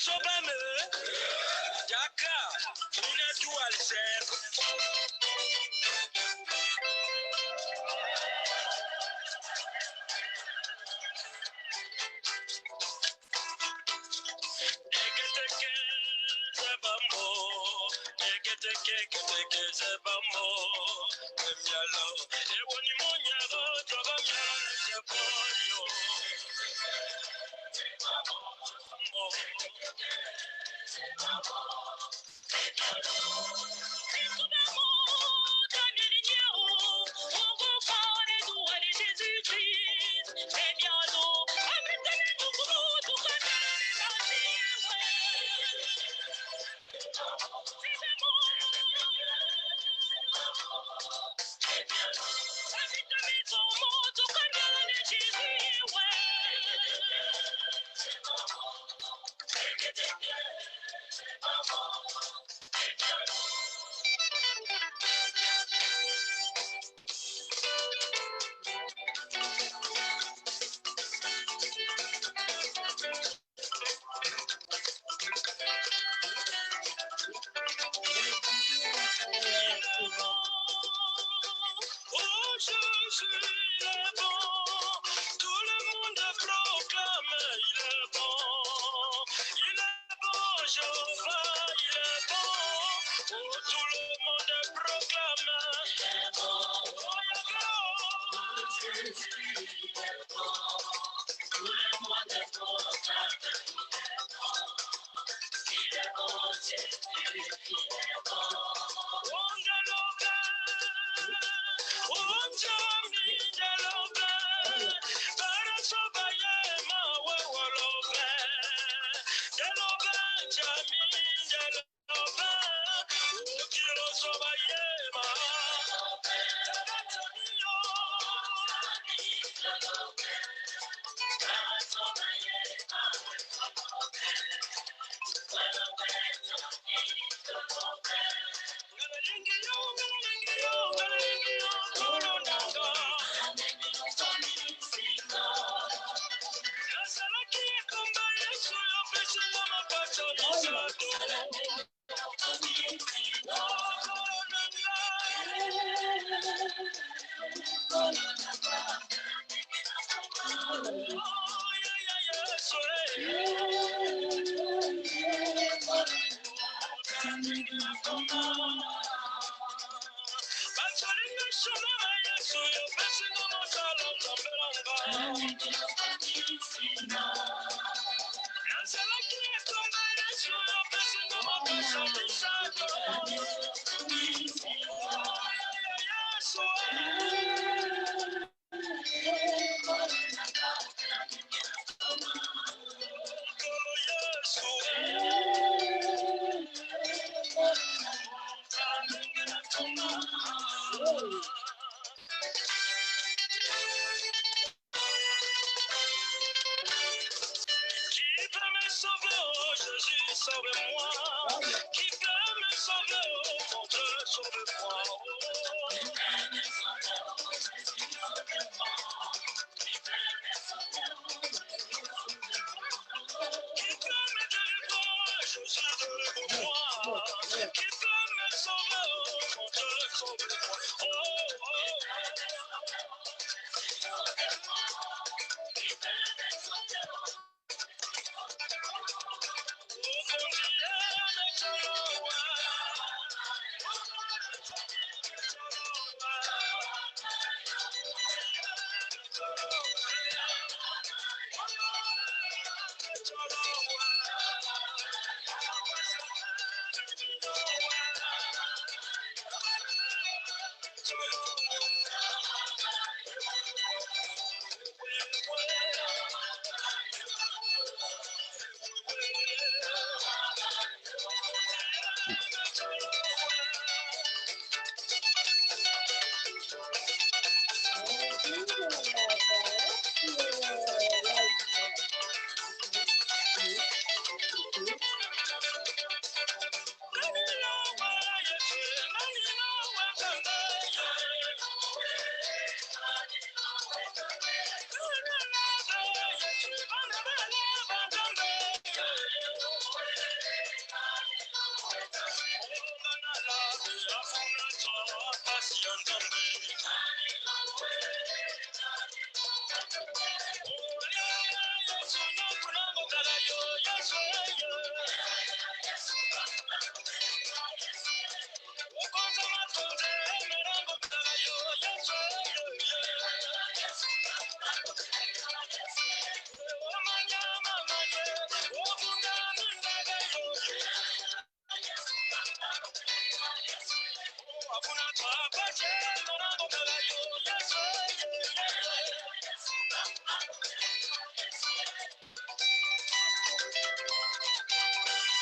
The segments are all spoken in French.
Sobame, Jaka, Nina Dual said.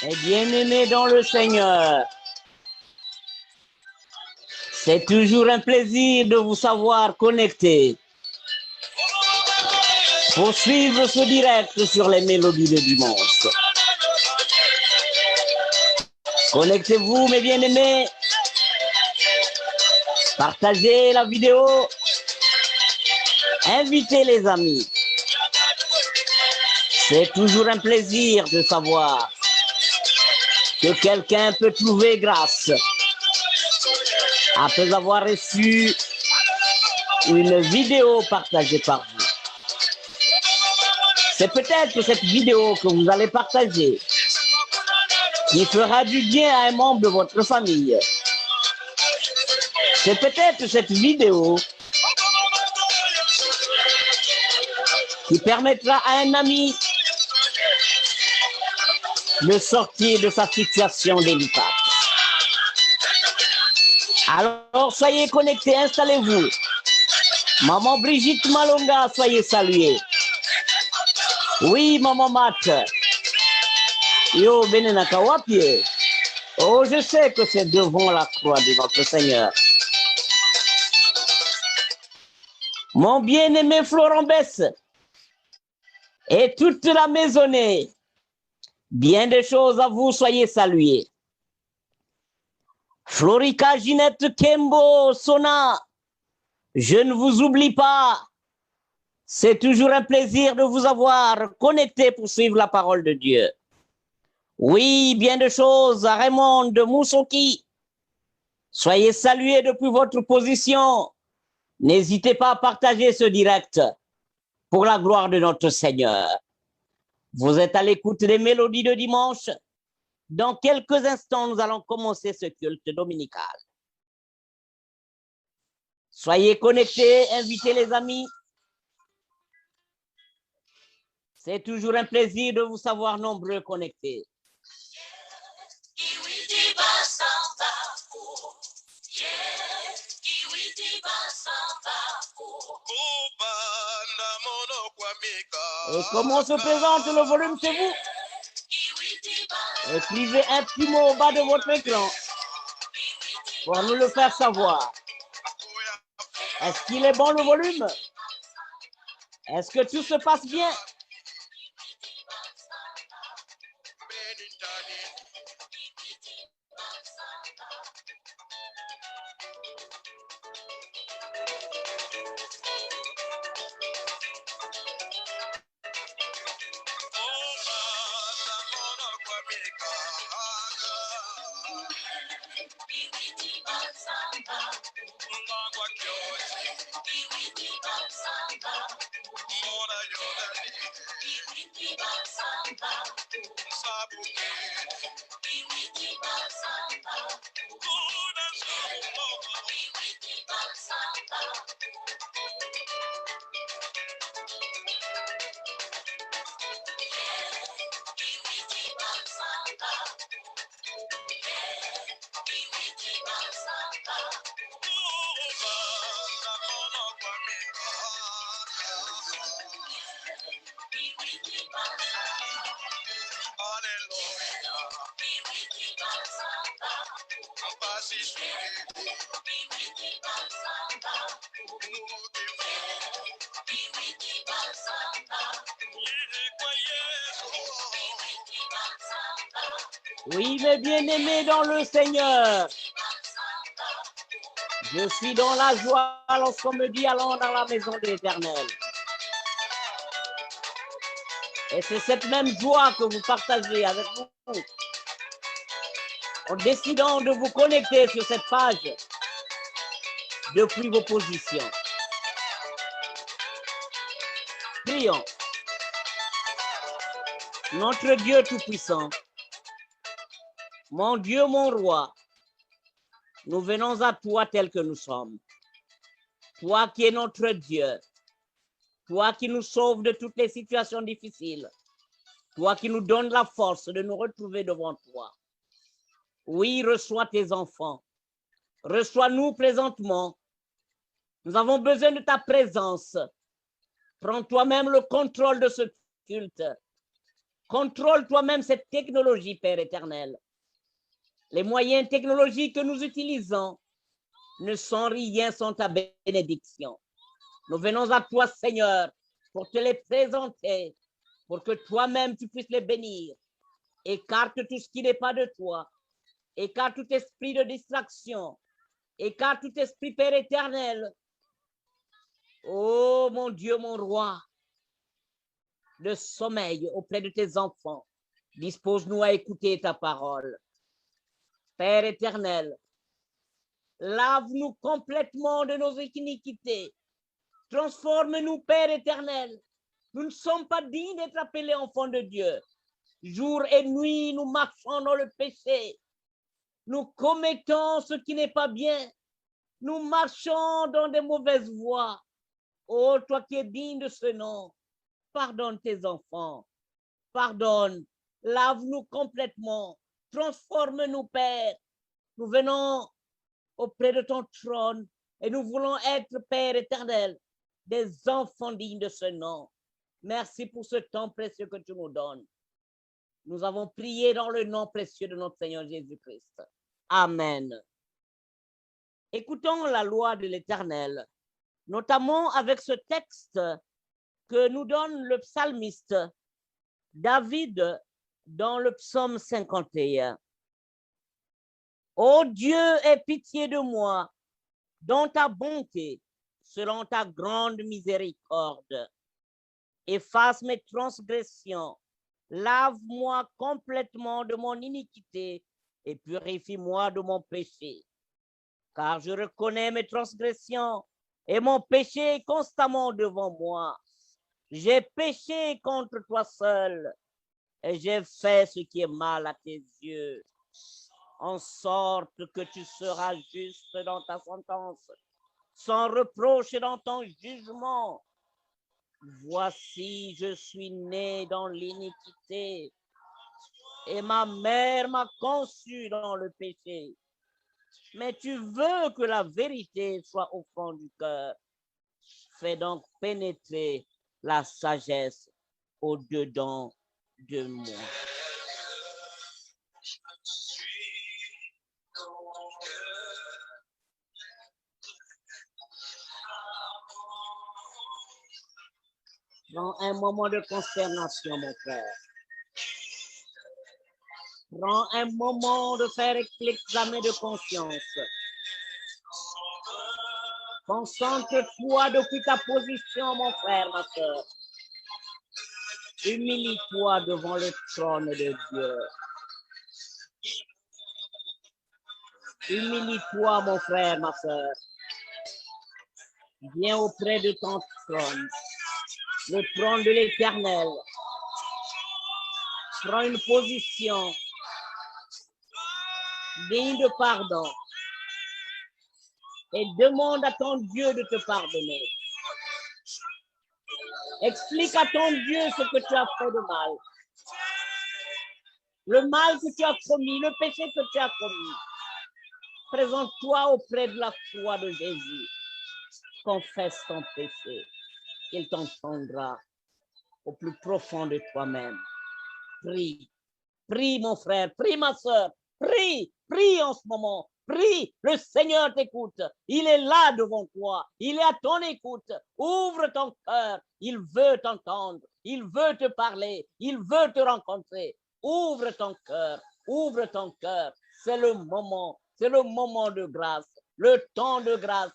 Et bien-aimés dans le Seigneur, c'est toujours un plaisir de vous savoir connecté pour suivre ce direct sur les mélodies de dimanche. Connectez-vous, mes bien-aimés. Partagez la vidéo. Invitez les amis. C'est toujours un plaisir de savoir que quelqu'un peut trouver grâce après avoir reçu une vidéo partagée par vous. C'est peut-être cette vidéo que vous allez partager qui fera du bien à un membre de votre famille. C'est peut-être cette vidéo qui permettra à un ami de sortir de sa situation délicate. Alors, soyez connectés, installez-vous. Maman Brigitte Malonga, soyez saluée. Oui, maman Matt. Yo, Benenaka Wapie. Oh, je sais que c'est devant la croix de notre Seigneur. Mon bien-aimé Florent Bess et toute la maisonnée, bien des choses à vous, soyez salués. Florica Ginette Kembo Sona, je ne vous oublie pas. C'est toujours un plaisir de vous avoir connecté pour suivre la parole de Dieu. Oui, bien de choses à Raymond de Moussoki. Soyez salués depuis votre position. N'hésitez pas à partager ce direct pour la gloire de notre Seigneur. Vous êtes à l'écoute des mélodies de dimanche. Dans quelques instants, nous allons commencer ce culte dominical. Soyez connectés, invitez les amis. C'est toujours un plaisir de vous savoir nombreux connectés. Et comment se présente le volume chez vous? Écrivez un petit mot au bas de votre écran pour nous le faire savoir. Est-ce qu'il est bon le volume? Est-ce que tout se passe bien? Oui, mes bien-aimés dans le Seigneur, je suis dans la joie lorsqu'on me dit allons dans la maison de l'Éternel. Et c'est cette même joie que vous partagez avec nous en décidant de vous connecter sur cette page depuis vos positions. Prions. Notre Dieu Tout-Puissant, mon Dieu, mon roi, nous venons à toi tel que nous sommes. Toi qui es notre Dieu, toi qui nous sauves de toutes les situations difficiles, toi qui nous donnes la force de nous retrouver devant toi. Oui, reçois tes enfants. Reçois-nous présentement. Nous avons besoin de ta présence. Prends toi-même le contrôle de ce culte. Contrôle toi-même cette technologie, Père éternel. Les moyens technologiques que nous utilisons ne sont rien sans ta bénédiction. Nous venons à toi, Seigneur, pour te les présenter, pour que toi-même tu puisses les bénir. Écarte tout ce qui n'est pas de toi. Écarte tout esprit de distraction. Écarte tout esprit, Père éternel. Oh, mon Dieu, mon roi, de sommeil auprès de tes enfants. Dispose-nous à écouter ta parole. Père éternel, lave-nous complètement de nos iniquités. Transforme-nous, Père éternel. Nous ne sommes pas dignes d'être appelés enfants de Dieu. Jour et nuit, nous marchons dans le péché. Nous commettons ce qui n'est pas bien. Nous marchons dans des mauvaises voies. Oh, toi qui es digne de ce nom, pardonne tes enfants. Pardonne. Lave-nous complètement. Transforme-nous, Père. Nous venons auprès de ton trône et nous voulons être, Père éternel, des enfants dignes de ce nom. Merci pour ce temps précieux que tu nous donnes. Nous avons prié dans le nom précieux de notre Seigneur Jésus-Christ. Amen. Écoutons la loi de l'Éternel, notamment avec ce texte que nous donne le psalmiste David dans le psaume 51. Ô Dieu, aie pitié de moi, dans ta bonté, selon ta grande miséricorde. Efface mes transgressions, lave-moi complètement de mon iniquité et purifie-moi de mon péché. Car je reconnais mes transgressions et mon péché est constamment devant moi. J'ai péché contre toi seul et j'ai fait ce qui est mal à tes yeux, en sorte que tu seras juste dans ta sentence, sans reproche dans ton jugement. Voici, je suis né dans l'iniquité et ma mère m'a conçu dans le péché. Mais tu veux que la vérité soit au fond du cœur. Fais donc pénétrer la sagesse au-dedans de moi. Prends un moment de consternation, mon frère. Prends un moment de faire l'examen de conscience. Concentre-toi depuis ta position, mon frère, ma soeur. Humilie-toi devant le trône de Dieu. Humilie-toi, mon frère, ma soeur. Viens auprès de ton trône, le trône de l'Éternel. Prends une position digne de pardon et demande à ton Dieu de te pardonner. Explique à ton Dieu ce que tu as fait de mal. Le mal que tu as commis, le péché que tu as commis. Présente-toi auprès de la croix de Jésus. Confesse ton péché. Il t'entendra au plus profond de toi-même. Prie. Prie, mon frère. Prie, ma soeur. Prie. Prie en ce moment. Prie. Le Seigneur t'écoute. Il est là devant toi. Il est à ton écoute. Ouvre ton cœur. Il veut t'entendre. Il veut te parler. Il veut te rencontrer. Ouvre ton cœur. Ouvre ton cœur. C'est le moment. C'est le moment de grâce. Le temps de grâce.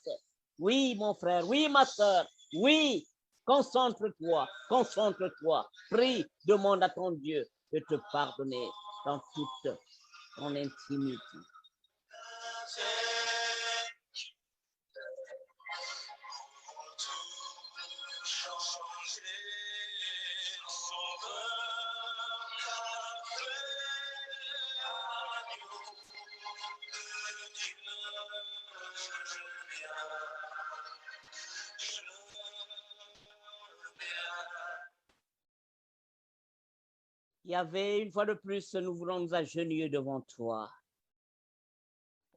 Oui, mon frère. Oui, ma soeur. Oui. Concentre-toi. Concentre-toi. Prie. Demande à ton Dieu de te pardonner dans toute ton intimité. Il y avait une fois de plus, nous voulons nous agenouiller devant toi.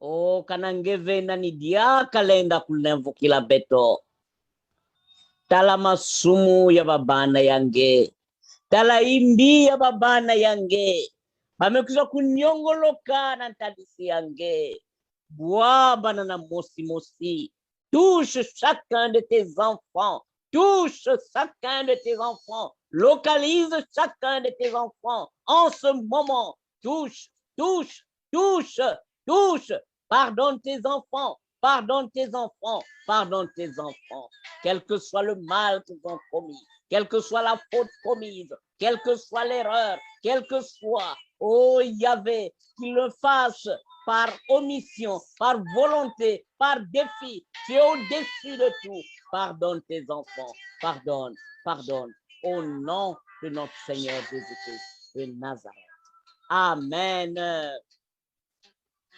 Oh, kanangeve nani dia kalenda kulemvukila beto. Tala masumu ya babana yange. Tala imbi ya babana yange. Bamekuza kunyongoloka na ntadisi yange. Bois banana mosi mosi. Touche chacun de tes enfants. Touche chacun de tes enfants. Localise chacun de tes enfants en ce moment. Touche, touche, touche, touche. Pardonne tes enfants. Pardonne tes enfants. Pardonne tes enfants. Quel que soit le mal qu'ils ont commis, quelle que soit la faute commise, quelle que soit l'erreur, quel que soit, oh Yahvé, qu'ils le fassent par omission, par volonté, par défi. Tu es au-dessus de tout. Pardonne tes enfants. Pardonne, pardonne. Au nom de notre Seigneur Jésus-Christ de Nazareth. Amen.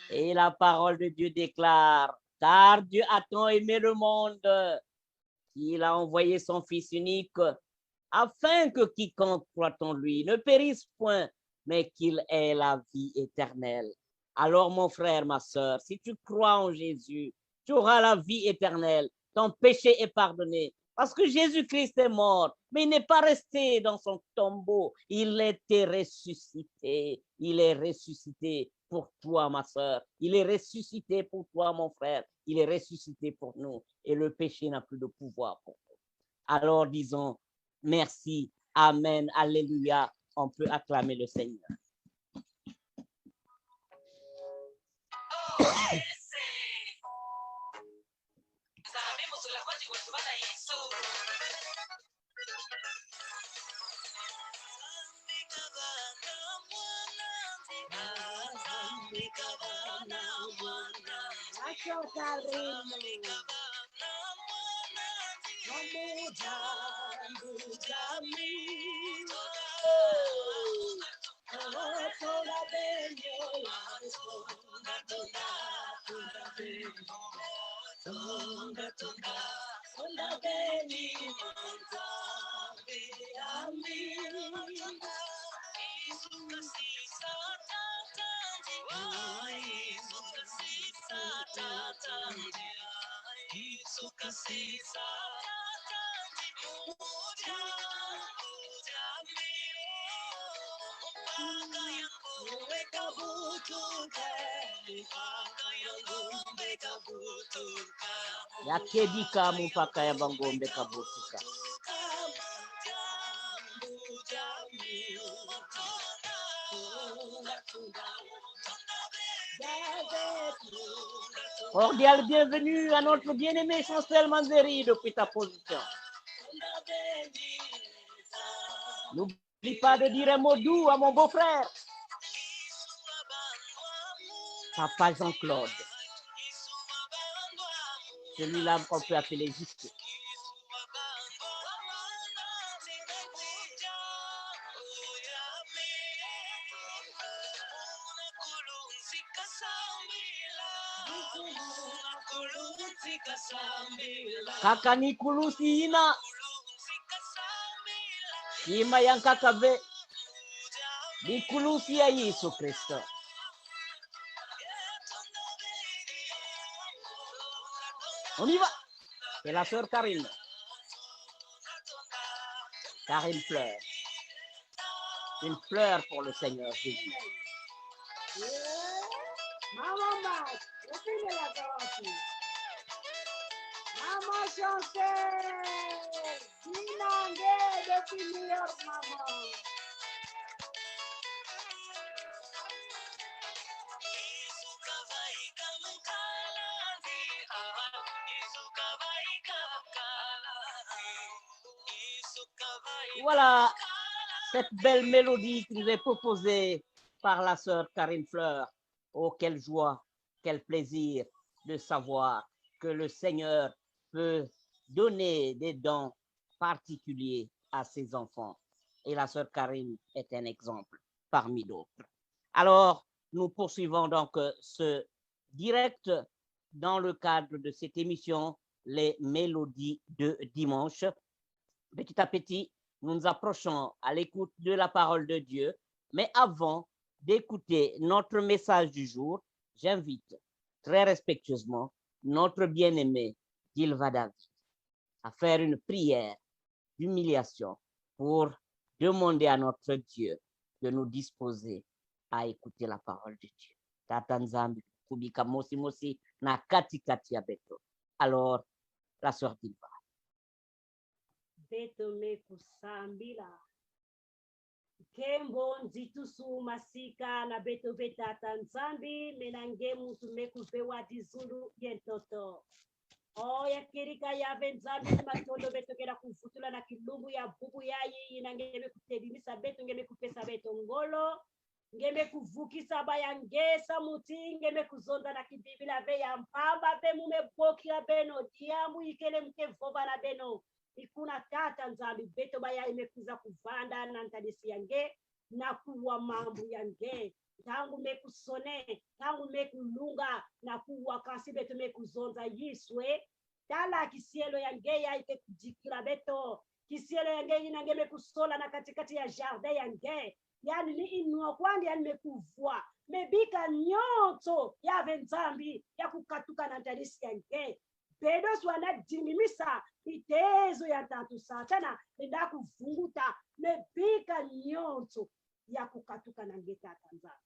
Et la parole de Dieu déclare, car Dieu a tant aimé le monde qu'il a envoyé son Fils unique afin que quiconque croit en lui ne périsse point, mais qu'il ait la vie éternelle. Alors, mon frère, ma soeur, si tu crois en Jésus, tu auras la vie éternelle. Ton péché est pardonné. Parce que Jésus-Christ est mort, mais il n'est pas resté dans son tombeau. Il était ressuscité. Il est ressuscité pour toi, ma soeur. Il est ressuscité pour toi, mon frère. Il est ressuscité pour nous. Et le péché n'a plus de pouvoir pour nous. Alors, disons, merci, amen, alléluia. On peut acclamer le Seigneur. Yakedika mupaka ya bangombe kabutuka. Cordial bienvenue à notre bien-aimé Chancel Manzeri depuis ta position. N'oublie pas de dire un mot doux à mon beau-frère, Papa Jean-Claude. Celui-là qu'on peut appeler juste. Kaka ni kulusi ina kima yang kakabe ni kulusi ya Yesu Kristo. On y va. C'est la sœur Karine. Karine pleure. Une pleure pour le Seigneur Jésus. Maman, Chancel, Dinangue depuis New York, maman. Voilà cette belle mélodie qui nous est proposée par la sœur Karine Fleur. Oh, quelle joie, quel plaisir de savoir que le Seigneur peut donner des dons particuliers à ses enfants. Et la sœur Karine est un exemple parmi d'autres. Alors, nous poursuivons donc ce direct dans le cadre de cette émission, les mélodies de dimanche. Petit à petit, nous nous approchons à l'écoute de la parole de Dieu. Mais avant d'écouter notre message du jour, j'invite très respectueusement notre bien-aimé Dilva David à faire une prière d'humiliation pour demander à notre Dieu de nous disposer à écouter la parole de Dieu. Tata Nzambi, kubika mosi mosi na katikati ya beto. Alors, la sœur Dilva. Beto mekusambila. Kembo nzitusu masika na beto betata nzambi menange mutu mekupewa dizulu yentoto. Oya kirika ya benzambi matondo beto kera kufutula na kilumbu ya bubu yayi inangeme kutedimisa beto ngeme kupesa beto ngolo. Ngeme kuvukisa bayangesa muti ngeme kuzonda na kibibila be ya mpamba be mume boki ya beno diamu ikele mke voba na beno. Ikuna tata nzambi beto baya imekuza kuvanda na ntadisi yange na kuwa mambo yange tangu mekusone tangu mekulunga na kuwa kasi beto mekuzonza yiswe tala kisielo yange ya ike kujikila beto kisielo yange inange mekusola na katikati ya jardin yange yani ni inua kwandi yani mekuvua mebika nyoto ya venzambi ya kukatuka na ntadisi yange Bedos wanadimimisa itezo ya tatu satana enda kuvunguta mebika nyonso ya kukatuka na ngeta Tanzania.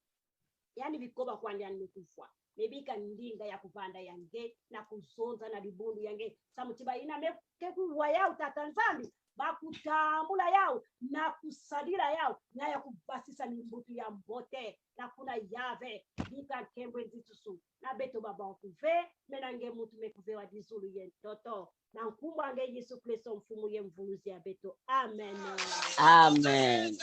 Yani vikoba kwandi nimekufwa. Mebika ndinga ya kupanda yange na kuzonza na libundu yange. Samutiba ina mekekuwa yao tatanzambi bakutambula yao na kusadira yao na ya kubasisa mimbutu ya mbote na kuna yave bika kembwe nzitusu na beto baba okuve menange mutu mekuve wa dizulu yentoto na nkumba ange Yesu Kristo mfumu ye mvuluzi ya beto amen Amen.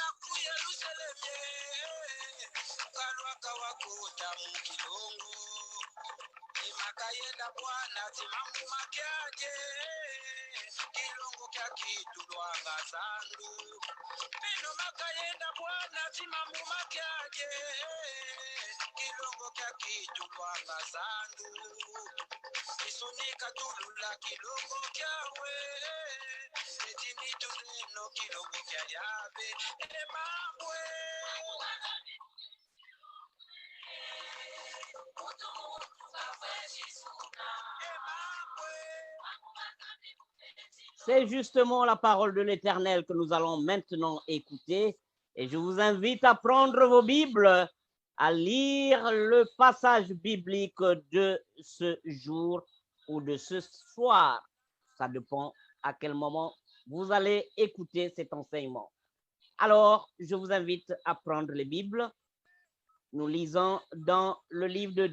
Makayenda bwana timamu makyaje kilongo kya kitulwanga zandu pino makayenda bwana timamu makyaje kilongo kya kitulwanga zandu isunika tulula kilongo kyawe etimitu neno kilongo kya yabe emambwe C'est justement la parole de l'Éternel que nous allons maintenant écouter. Et je vous invite à prendre vos Bibles, à lire le passage biblique de ce jour ou de ce soir. Ça dépend à quel moment vous allez écouter cet enseignement. Alors, je vous invite à prendre les Bibles. Nous lisons dans le livre de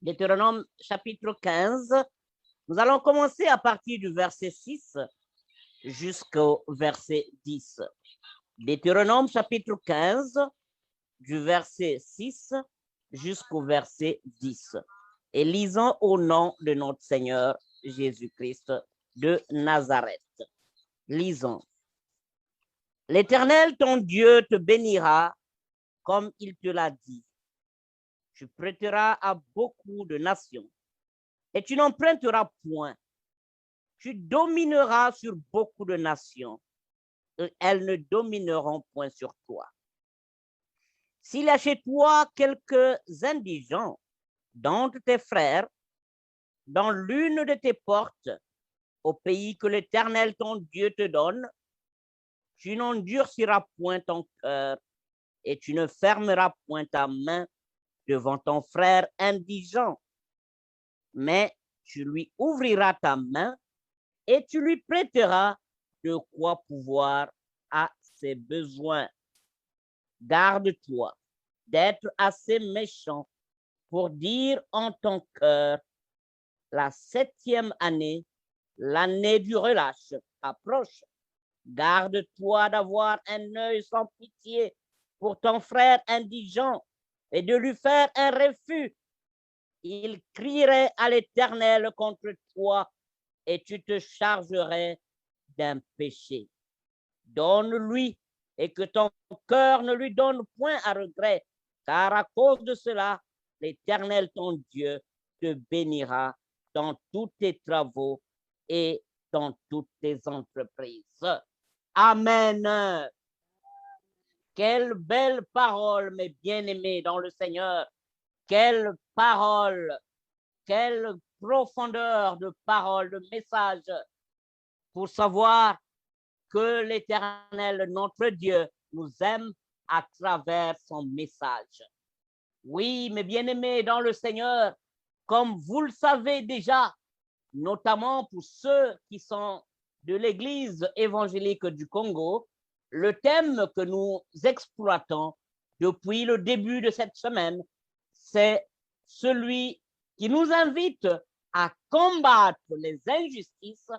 Deutéronome chapitre 15. Nous allons commencer à partir du verset 6 jusqu'au verset 10. Deutéronome chapitre 15, du verset 6 jusqu'au verset 10. Et lisons au nom de notre Seigneur Jésus-Christ de Nazareth. Lisons. L'Éternel, ton Dieu, te bénira comme il te l'a dit. Tu prêteras à beaucoup de nations et tu n'emprunteras point. Tu domineras sur beaucoup de nations et elles ne domineront point sur toi. S'il y a chez toi quelques indigents d'entre tes frères, dans l'une de tes portes, au pays que l'Éternel ton Dieu te donne, tu n'endurciras point ton cœur et tu ne fermeras point ta main devant ton frère indigent, mais tu lui ouvriras ta main et tu lui prêteras de quoi pouvoir à ses besoins. Garde-toi d'être assez méchant pour dire en ton cœur, la 7e année, l'année du relâche approche. Garde-toi d'avoir un œil sans pitié pour ton frère indigent et de lui faire un refus. Il crierait à l'Éternel contre toi et tu te chargerais d'un péché. Donne-lui et que ton cœur ne lui donne point à regret, car à cause de cela, l'Éternel ton Dieu te bénira dans tous tes travaux et dans toutes tes entreprises. Amen. Quelle belle parole, mes bien-aimés dans le Seigneur. Quelle parole, quelle profondeur de parole, de message pour savoir que l'Éternel, notre Dieu, nous aime à travers son message. Oui, mes bien-aimés dans le Seigneur, comme vous le savez déjà, notamment pour ceux qui sont de l'Église évangélique du Congo, le thème que nous exploitons depuis le début de cette semaine, c'est celui qui nous invite à combattre les injustices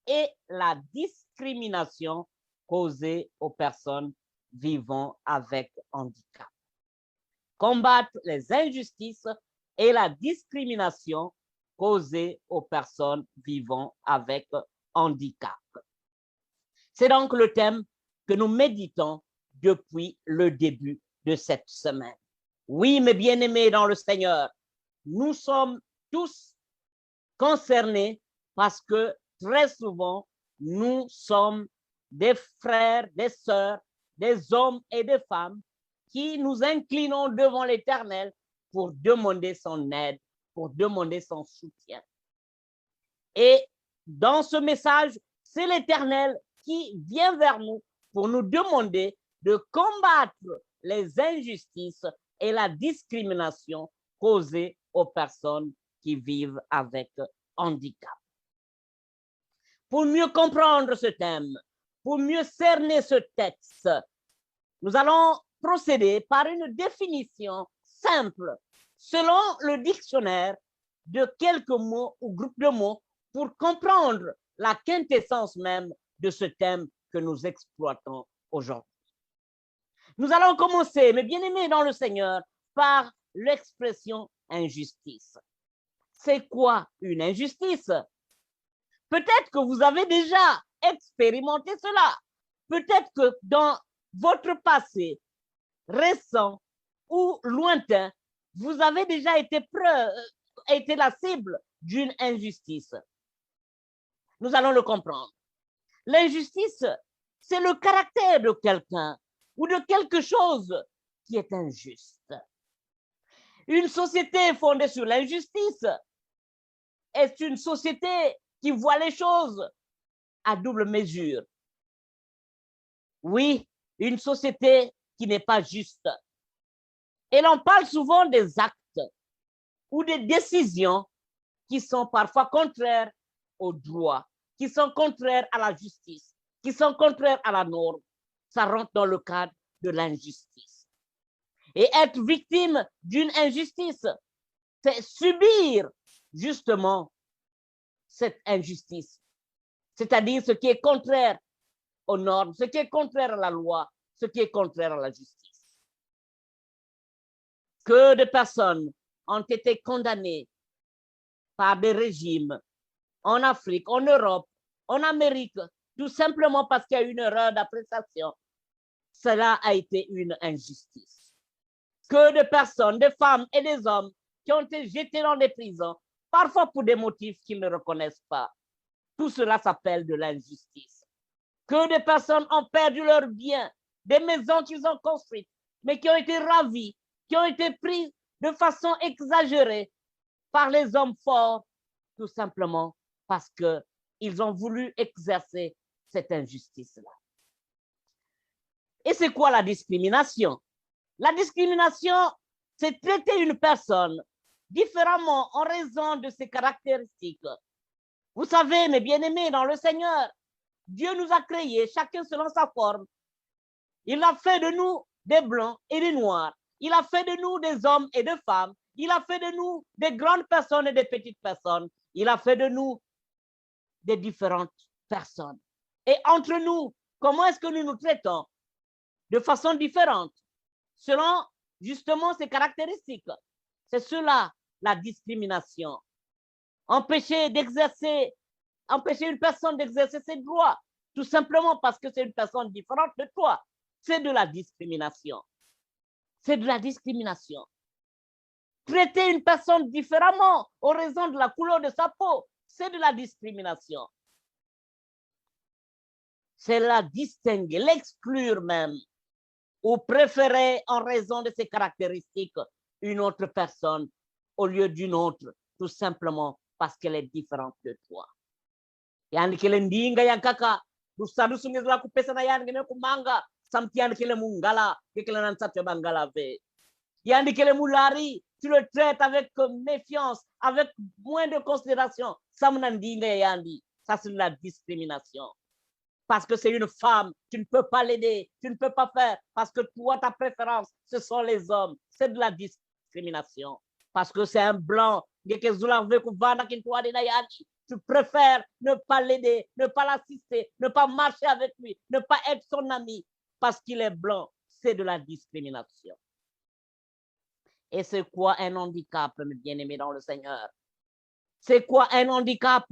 et la discrimination causée aux personnes vivant avec handicap. Combattre les injustices et la discrimination causée aux personnes vivant avec handicap. C'est donc le thème que nous méditons depuis le début de cette semaine. Oui, mes bien-aimés dans le Seigneur, nous sommes tous concernés parce que très souvent, nous sommes des frères, des sœurs, des hommes et des femmes qui nous inclinons devant l'Éternel pour demander son aide, pour demander son soutien. Et dans ce message, c'est l'Éternel qui vient vers nous pour nous demander de combattre les injustices et la discrimination causée aux personnes qui vivent avec handicap. Pour mieux comprendre ce thème, pour mieux cerner ce texte, nous allons procéder par une définition simple, selon le dictionnaire, de quelques mots ou groupes de mots pour comprendre la quintessence même de ce thème que nous exploitons aujourd'hui. Nous allons commencer, mes bien-aimés dans le Seigneur, par l'expression injustice. C'est quoi une injustice? Peut-être que vous avez déjà expérimenté cela. Peut-être que dans votre passé récent ou lointain, vous avez déjà été la cible d'une injustice. Nous allons le comprendre. L'injustice, c'est le caractère de quelqu'un ou de quelque chose qui est injuste. Une société fondée sur l'injustice est une société qui voit les choses à double mesure. Oui, une société qui n'est pas juste. Et l'on parle souvent des actes ou des décisions qui sont parfois contraires au droit, qui sont contraires à la justice, qui sont contraires à la norme. Ça rentre dans le cadre de l'injustice. Et être victime d'une injustice, c'est subir justement cette injustice, c'est-à-dire ce qui est contraire aux normes, ce qui est contraire à la loi, ce qui est contraire à la justice. Que de personnes ont été condamnées par des régimes en Afrique, en Europe, en Amérique, tout simplement parce qu'il y a une erreur d'appréciation. Cela a été une injustice. Que de personnes, des femmes et des hommes qui ont été jetés dans des prisons, parfois pour des motifs qu'ils ne reconnaissent pas. Tout cela s'appelle de l'injustice. Que des personnes ont perdu leurs biens, des maisons qu'ils ont construites, mais qui ont été ravies, qui ont été prises de façon exagérée par les hommes forts, tout simplement parce qu'ils ont voulu exercer cette injustice-là. Et c'est quoi la discrimination? La discrimination, c'est traiter une personne différemment en raison de ses caractéristiques. Vous savez, mes bien-aimés dans le Seigneur, Dieu nous a créés chacun selon sa forme. Il a fait de nous des blancs et des noirs. Il a fait de nous des hommes et des femmes. Il a fait de nous des grandes personnes et des petites personnes. Il a fait de nous des différentes personnes. Et entre nous, comment est-ce que nous nous traitons? De façon différente, selon justement ses caractéristiques. C'est cela, la discrimination. Empêcher une personne d'exercer ses droits, tout simplement parce que c'est une personne différente de toi. C'est de la discrimination. C'est de la discrimination. Traiter une personne différemment en raison de la couleur de sa peau, c'est de la discrimination. c'est la distinguer, l'exclure même, ou préférer en raison de ses caractéristiques une autre personne au lieu d'une autre, tout simplement parce qu'elle est différente de toi. Yani kile ndinga ya kaka, dusadu sungizla kupesa na yani kile kumanga, samtiani kile mungala, kile nansatwe bangala ve. Yani kile mulari, tu le traites avec méfiance, avec moins de considération. Ça c'est la discrimination. Parce que c'est une femme, tu ne peux pas l'aider, tu ne peux pas faire, parce que toi, ta préférence, ce sont les hommes. C'est de la discrimination. Parce que c'est un blanc, tu préfères ne pas l'aider, ne pas l'assister, ne pas marcher avec lui, ne pas être son ami, parce qu'il est blanc. C'est de la discrimination. Et c'est quoi un handicap, mes bien-aimés dans le Seigneur? C'est quoi un handicap?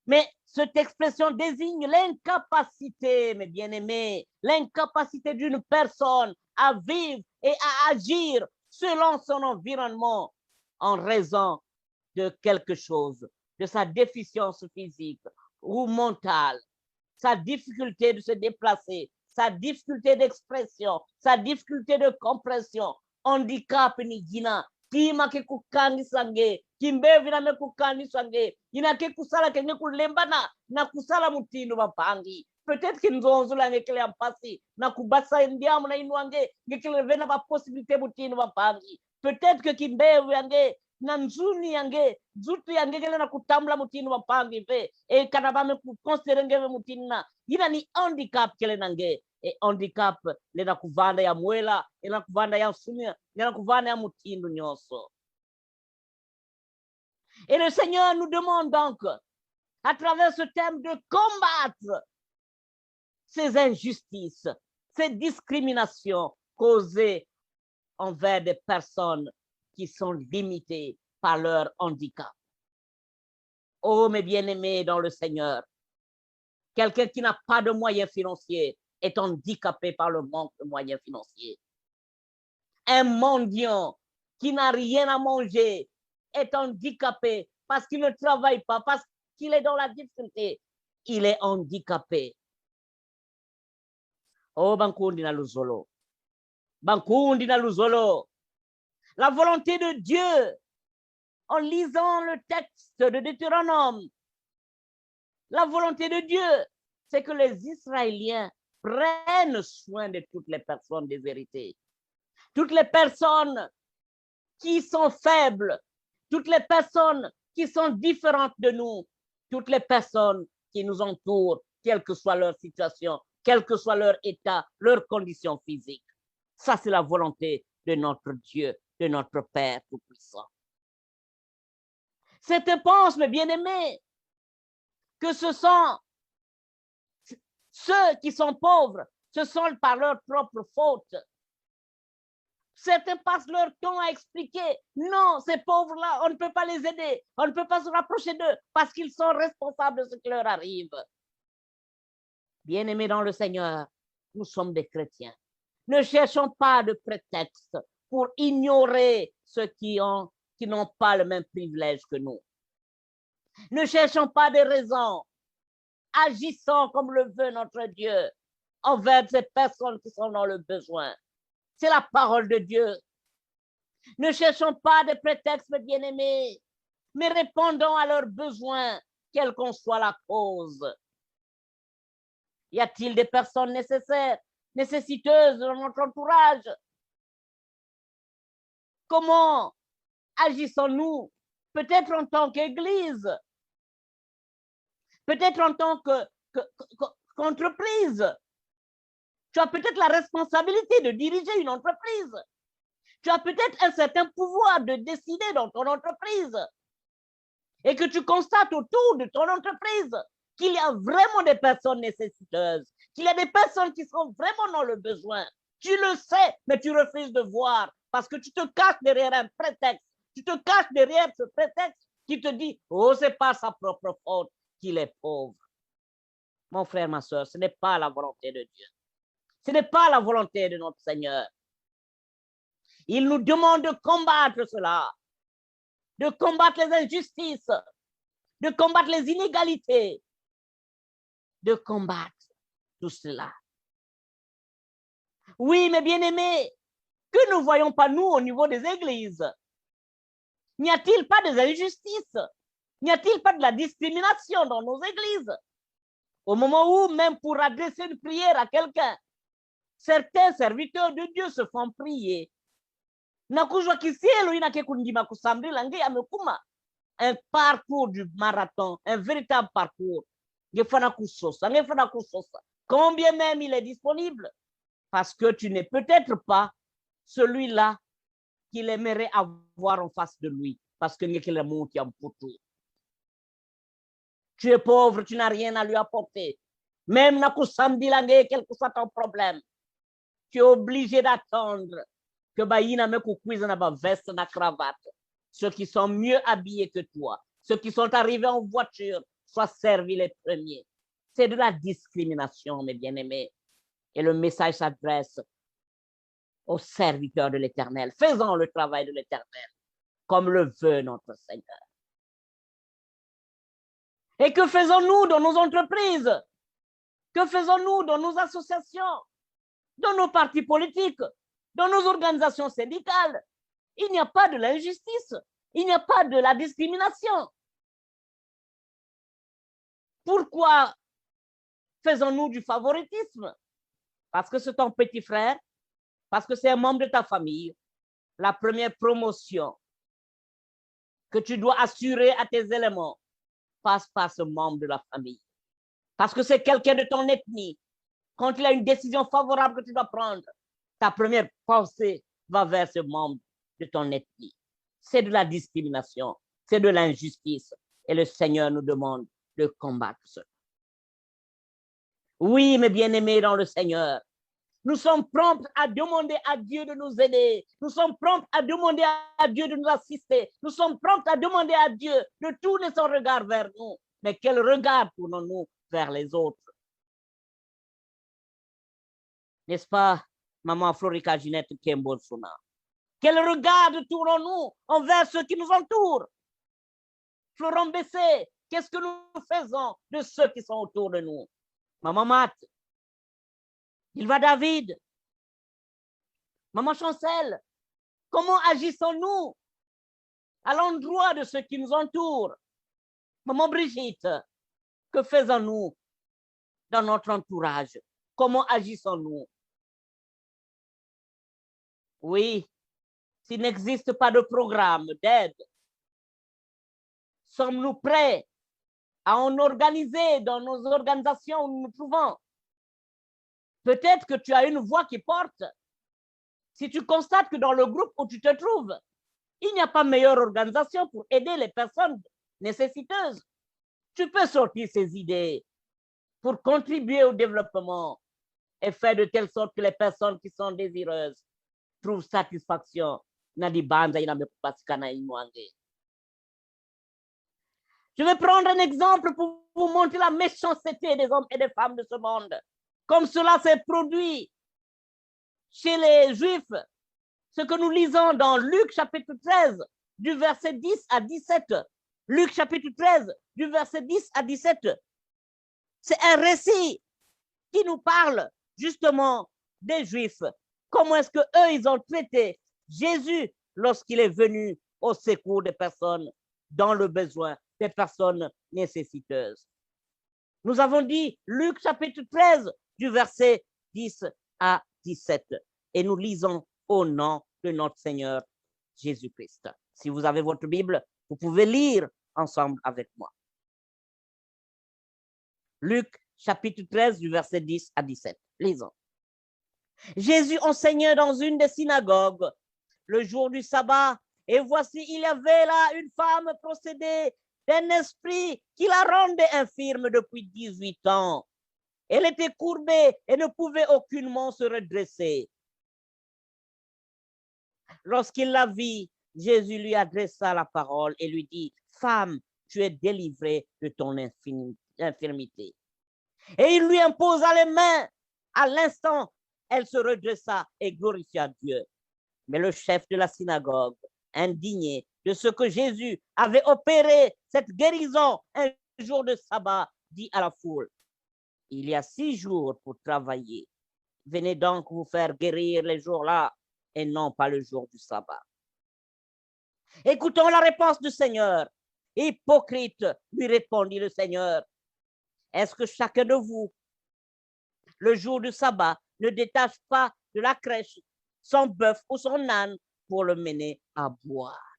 Mais cette expression désigne l'incapacité, mes bien-aimés, l'incapacité d'une personne à vivre et à agir selon son environnement en raison de quelque chose, de sa déficience physique ou mentale, sa difficulté de se déplacer, sa difficulté d'expression, sa difficulté de compréhension. Handicap ni jina kima ke kukanisa nge kimbevi na me kukanisa nge ina ke kusala ke nge kulembana na kusala mutindo mapangi peut-être que nzonzo la ngekele ampasi na kubasa ndiamu na inwange ngekele vena ba possibilité mutindo mapangi peut-être que kimbevi yange na nzuni yange zutu yange kele na kutambla mutindo mapangi ve e kana ba me considérer ngeve mutinna ina ni handicap kele nange. Et handicap, les nakuvanda ya mwela, les nakuvanda ya sumia, les nakuvanda ya mutindo nyonso. Et le Seigneur nous demande donc, à travers ce thème, de combattre ces injustices, ces discriminations causées envers des personnes qui sont limitées par leur handicap. Oh, mes bien-aimés dans le Seigneur, quelqu'un qui n'a pas de moyens financiers est handicapé par le manque de moyens financiers. Un mendiant qui n'a rien à manger est handicapé parce qu'il ne travaille pas, parce qu'il est dans la difficulté. Il est handicapé. Oh, Bankundi na Luzolo. Bankundi na Luzolo. La volonté de Dieu, en lisant le texte de Deutéronome, la volonté de Dieu, c'est que les Israéliens prennent soin de toutes les personnes déshéritées, toutes les personnes qui sont faibles, toutes les personnes qui sont différentes de nous, toutes les personnes qui nous entourent, quelle que soit leur situation, quel que soit leur état, leur condition physique. Ça, c'est la volonté de notre Dieu, de notre Père Tout-Puissant. Certains pensent, mes bien-aimés, que ce sont ceux qui sont pauvres, ce sont par leur propre faute. Certains passent leur temps à expliquer, non, ces pauvres-là, on ne peut pas les aider, on ne peut pas se rapprocher d'eux parce qu'ils sont responsables de ce qui leur arrive. Bien-aimés dans le Seigneur, nous sommes des chrétiens. Ne cherchons pas de prétexte pour ignorer ceux qui n'ont pas le même privilège que nous. Ne cherchons pas de raisons. Agissons comme le veut notre Dieu envers ces personnes qui sont dans le besoin. C'est la parole de Dieu. Ne cherchons pas de prétextes, mes bien-aimés, mais répondons à leurs besoins, quelle qu'en soit la cause. Y a-t-il des personnes nécessiteuses dans notre entourage? Comment agissons-nous? Peut-être en tant qu'Église, peut-être en tant qu'entreprise. Tu as peut-être la responsabilité de diriger une entreprise. Tu as peut-être un certain pouvoir de décider dans ton entreprise. Et que tu constates autour de ton entreprise qu'il y a vraiment des personnes nécessiteuses, qu'il y a des personnes qui sont vraiment dans le besoin. Tu le sais, mais tu refuses de voir parce que tu te caches derrière un prétexte. Tu te caches derrière ce prétexte qui te dit, oh, c'est pas sa propre faute qu'il est pauvre. Mon frère, ma soeur, ce n'est pas la volonté de Dieu. Ce n'est pas la volonté de notre Seigneur. Il nous demande de combattre cela, de combattre les injustices, de combattre les inégalités, de combattre tout cela. Oui, mes bien-aimés, que ne voyons pas nous au niveau des églises? N'y a-t-il pas des injustices? N'y a-t-il pas de la discrimination dans nos églises? Au moment où, même pour adresser une prière à quelqu'un, certains serviteurs de Dieu se font prier. Un parcours du marathon, un véritable parcours. Combien même il est disponible? Parce que tu n'es peut-être pas celui-là qu'il aimerait avoir en face de lui. Parce que tu es pauvre, tu n'as rien à lui apporter. Même quel que soit ton problème, tu es obligé d'attendre que Baïna me cuise na veste na cravate. Ceux qui sont mieux habillés que toi, ceux qui sont arrivés en voiture, soient servis les premiers. C'est de la discrimination, mes bien-aimés. Et le message s'adresse aux serviteurs de l'Éternel. Faisons le travail de l'Éternel, comme le veut notre Seigneur. Et que faisons-nous dans nos entreprises? Que faisons-nous dans nos associations, dans nos partis politiques, dans nos organisations syndicales? Il n'y a pas de l'injustice, il n'y a pas de la discrimination. Pourquoi faisons-nous du favoritisme? Parce que c'est ton petit frère, parce que c'est un membre de ta famille. La première promotion que tu dois assurer à tes éléments passe par ce membre de la famille. Parce que c'est quelqu'un de ton ethnie. Quand il a une décision favorable que tu dois prendre, ta première pensée va vers ce membre de ton ethnie. C'est de la discrimination, c'est de l'injustice. Et le Seigneur nous demande de combattre cela. Oui, mes bien-aimés dans le Seigneur, nous sommes prompts à demander à Dieu de nous aider. Nous sommes prompts à demander à Dieu de nous assister. Nous sommes prompts à demander à Dieu de tourner son regard vers nous. Mais quel regard tournons-nous vers les autres? N'est-ce pas, maman Florica Ginette Kembolsuna? Quel regard tournons-nous envers ceux qui nous entourent? Florent Bessé, qu'est-ce que nous faisons de ceux qui sont autour de nous? Maman Matt, Ilva David, maman Chancel, comment agissons-nous à l'endroit de ceux qui nous entourent? Maman Brigitte, que faisons-nous dans notre entourage? Comment agissons-nous? Oui, s'il n'existe pas de programme d'aide, sommes-nous prêts à en organiser dans nos organisations où nous nous trouvons? Peut-être que tu as une voix qui porte. Si tu constates que dans le groupe où tu te trouves, il n'y a pas meilleure organisation pour aider les personnes nécessiteuses, tu peux sortir ces idées pour contribuer au développement et faire de telle sorte que les personnes qui sont désireuses trouvent satisfaction. Je vais prendre un exemple pour vous montrer la méchanceté des hommes et des femmes de ce monde. Comme cela s'est produit chez les Juifs, ce que nous lisons dans Luc chapitre 13, du verset 10 à 17. Luc chapitre 13, du verset 10 à 17. C'est un récit qui nous parle justement des Juifs. Comment est-ce qu'eux, ils ont traité Jésus lorsqu'il est venu au secours des personnes dans le besoin, des personnes nécessiteuses. Nous avons dit Luc chapitre 13, du verset 10 à 17. Et nous lisons au nom de notre Seigneur Jésus-Christ. Si vous avez votre Bible, vous pouvez lire ensemble avec moi. Luc chapitre 13, du verset 10 à 17. Lisons. Jésus enseignait dans une des synagogues le jour du sabbat, et voici, il y avait là une femme possédée d'un esprit qui la rendait infirme depuis 18 ans. Elle était courbée et ne pouvait aucunement se redresser. Lorsqu'il la vit, Jésus lui adressa la parole et lui dit, « Femme, tu es délivrée de ton infirmité. » Et il lui imposa les mains. À l'instant, elle se redressa et glorifia Dieu. Mais le chef de la synagogue, indigné de ce que Jésus avait opéré cette guérison un jour de sabbat, dit à la foule, Il y a 6 jours pour travailler. Venez donc vous faire guérir les jours-là et non pas le jour du sabbat. Écoutons la réponse du Seigneur. Hypocrite, lui répondit le Seigneur. Est-ce que chacun de vous, le jour du sabbat, ne détache pas de la crèche son bœuf ou son âne pour le mener à boire?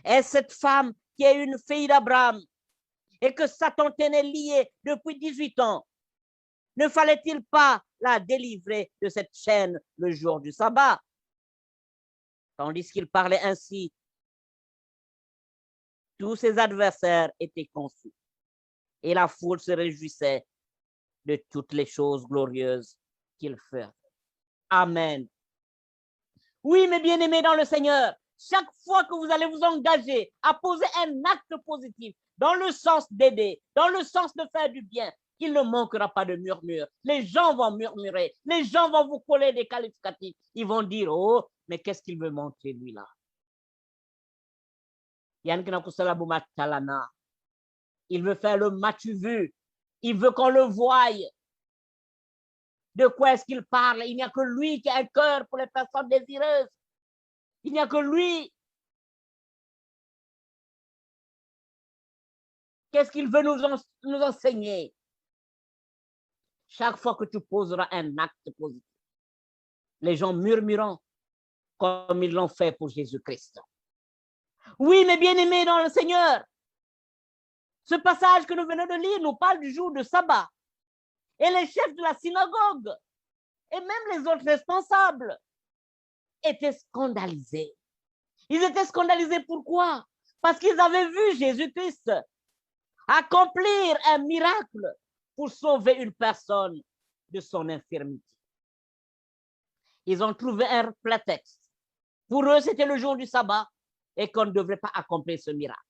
Est-ce cette femme qui est une fille d'Abraham et que Satan tenait liée depuis 18 ans? Ne fallait-il pas la délivrer de cette chaîne le jour du sabbat? Tandis qu'il parlait ainsi, tous ses adversaires étaient confus et la foule se réjouissait de toutes les choses glorieuses qu'il fait. Amen. Oui, mes bien-aimés dans le Seigneur, chaque fois que vous allez vous engager à poser un acte positif dans le sens d'aider, dans le sens de faire du bien, il ne manquera pas de murmures. Les gens vont murmurer, les gens vont vous coller des qualificatifs. Ils vont dire, oh, mais qu'est-ce qu'il veut montrer lui là? Il veut faire le match vu. Il veut qu'on le voie. De quoi est-ce qu'il parle? Il n'y a que lui qui a un cœur pour les personnes désireuses. Il n'y a que lui. Qu'est-ce qu'il veut nous enseigner? Chaque fois que tu poseras un acte positif, les gens murmureront comme ils l'ont fait pour Jésus-Christ. Oui, mes bien-aimés dans le Seigneur, ce passage que nous venons de lire nous parle du jour de sabbat. Et les chefs de la synagogue et même les autres responsables étaient scandalisés. Ils étaient scandalisés pourquoi? Parce qu'ils avaient vu Jésus-Christ accomplir un miracle pour sauver une personne de son infirmité. Ils ont trouvé un prétexte. Pour eux, c'était le jour du sabbat et qu'on ne devrait pas accomplir ce miracle.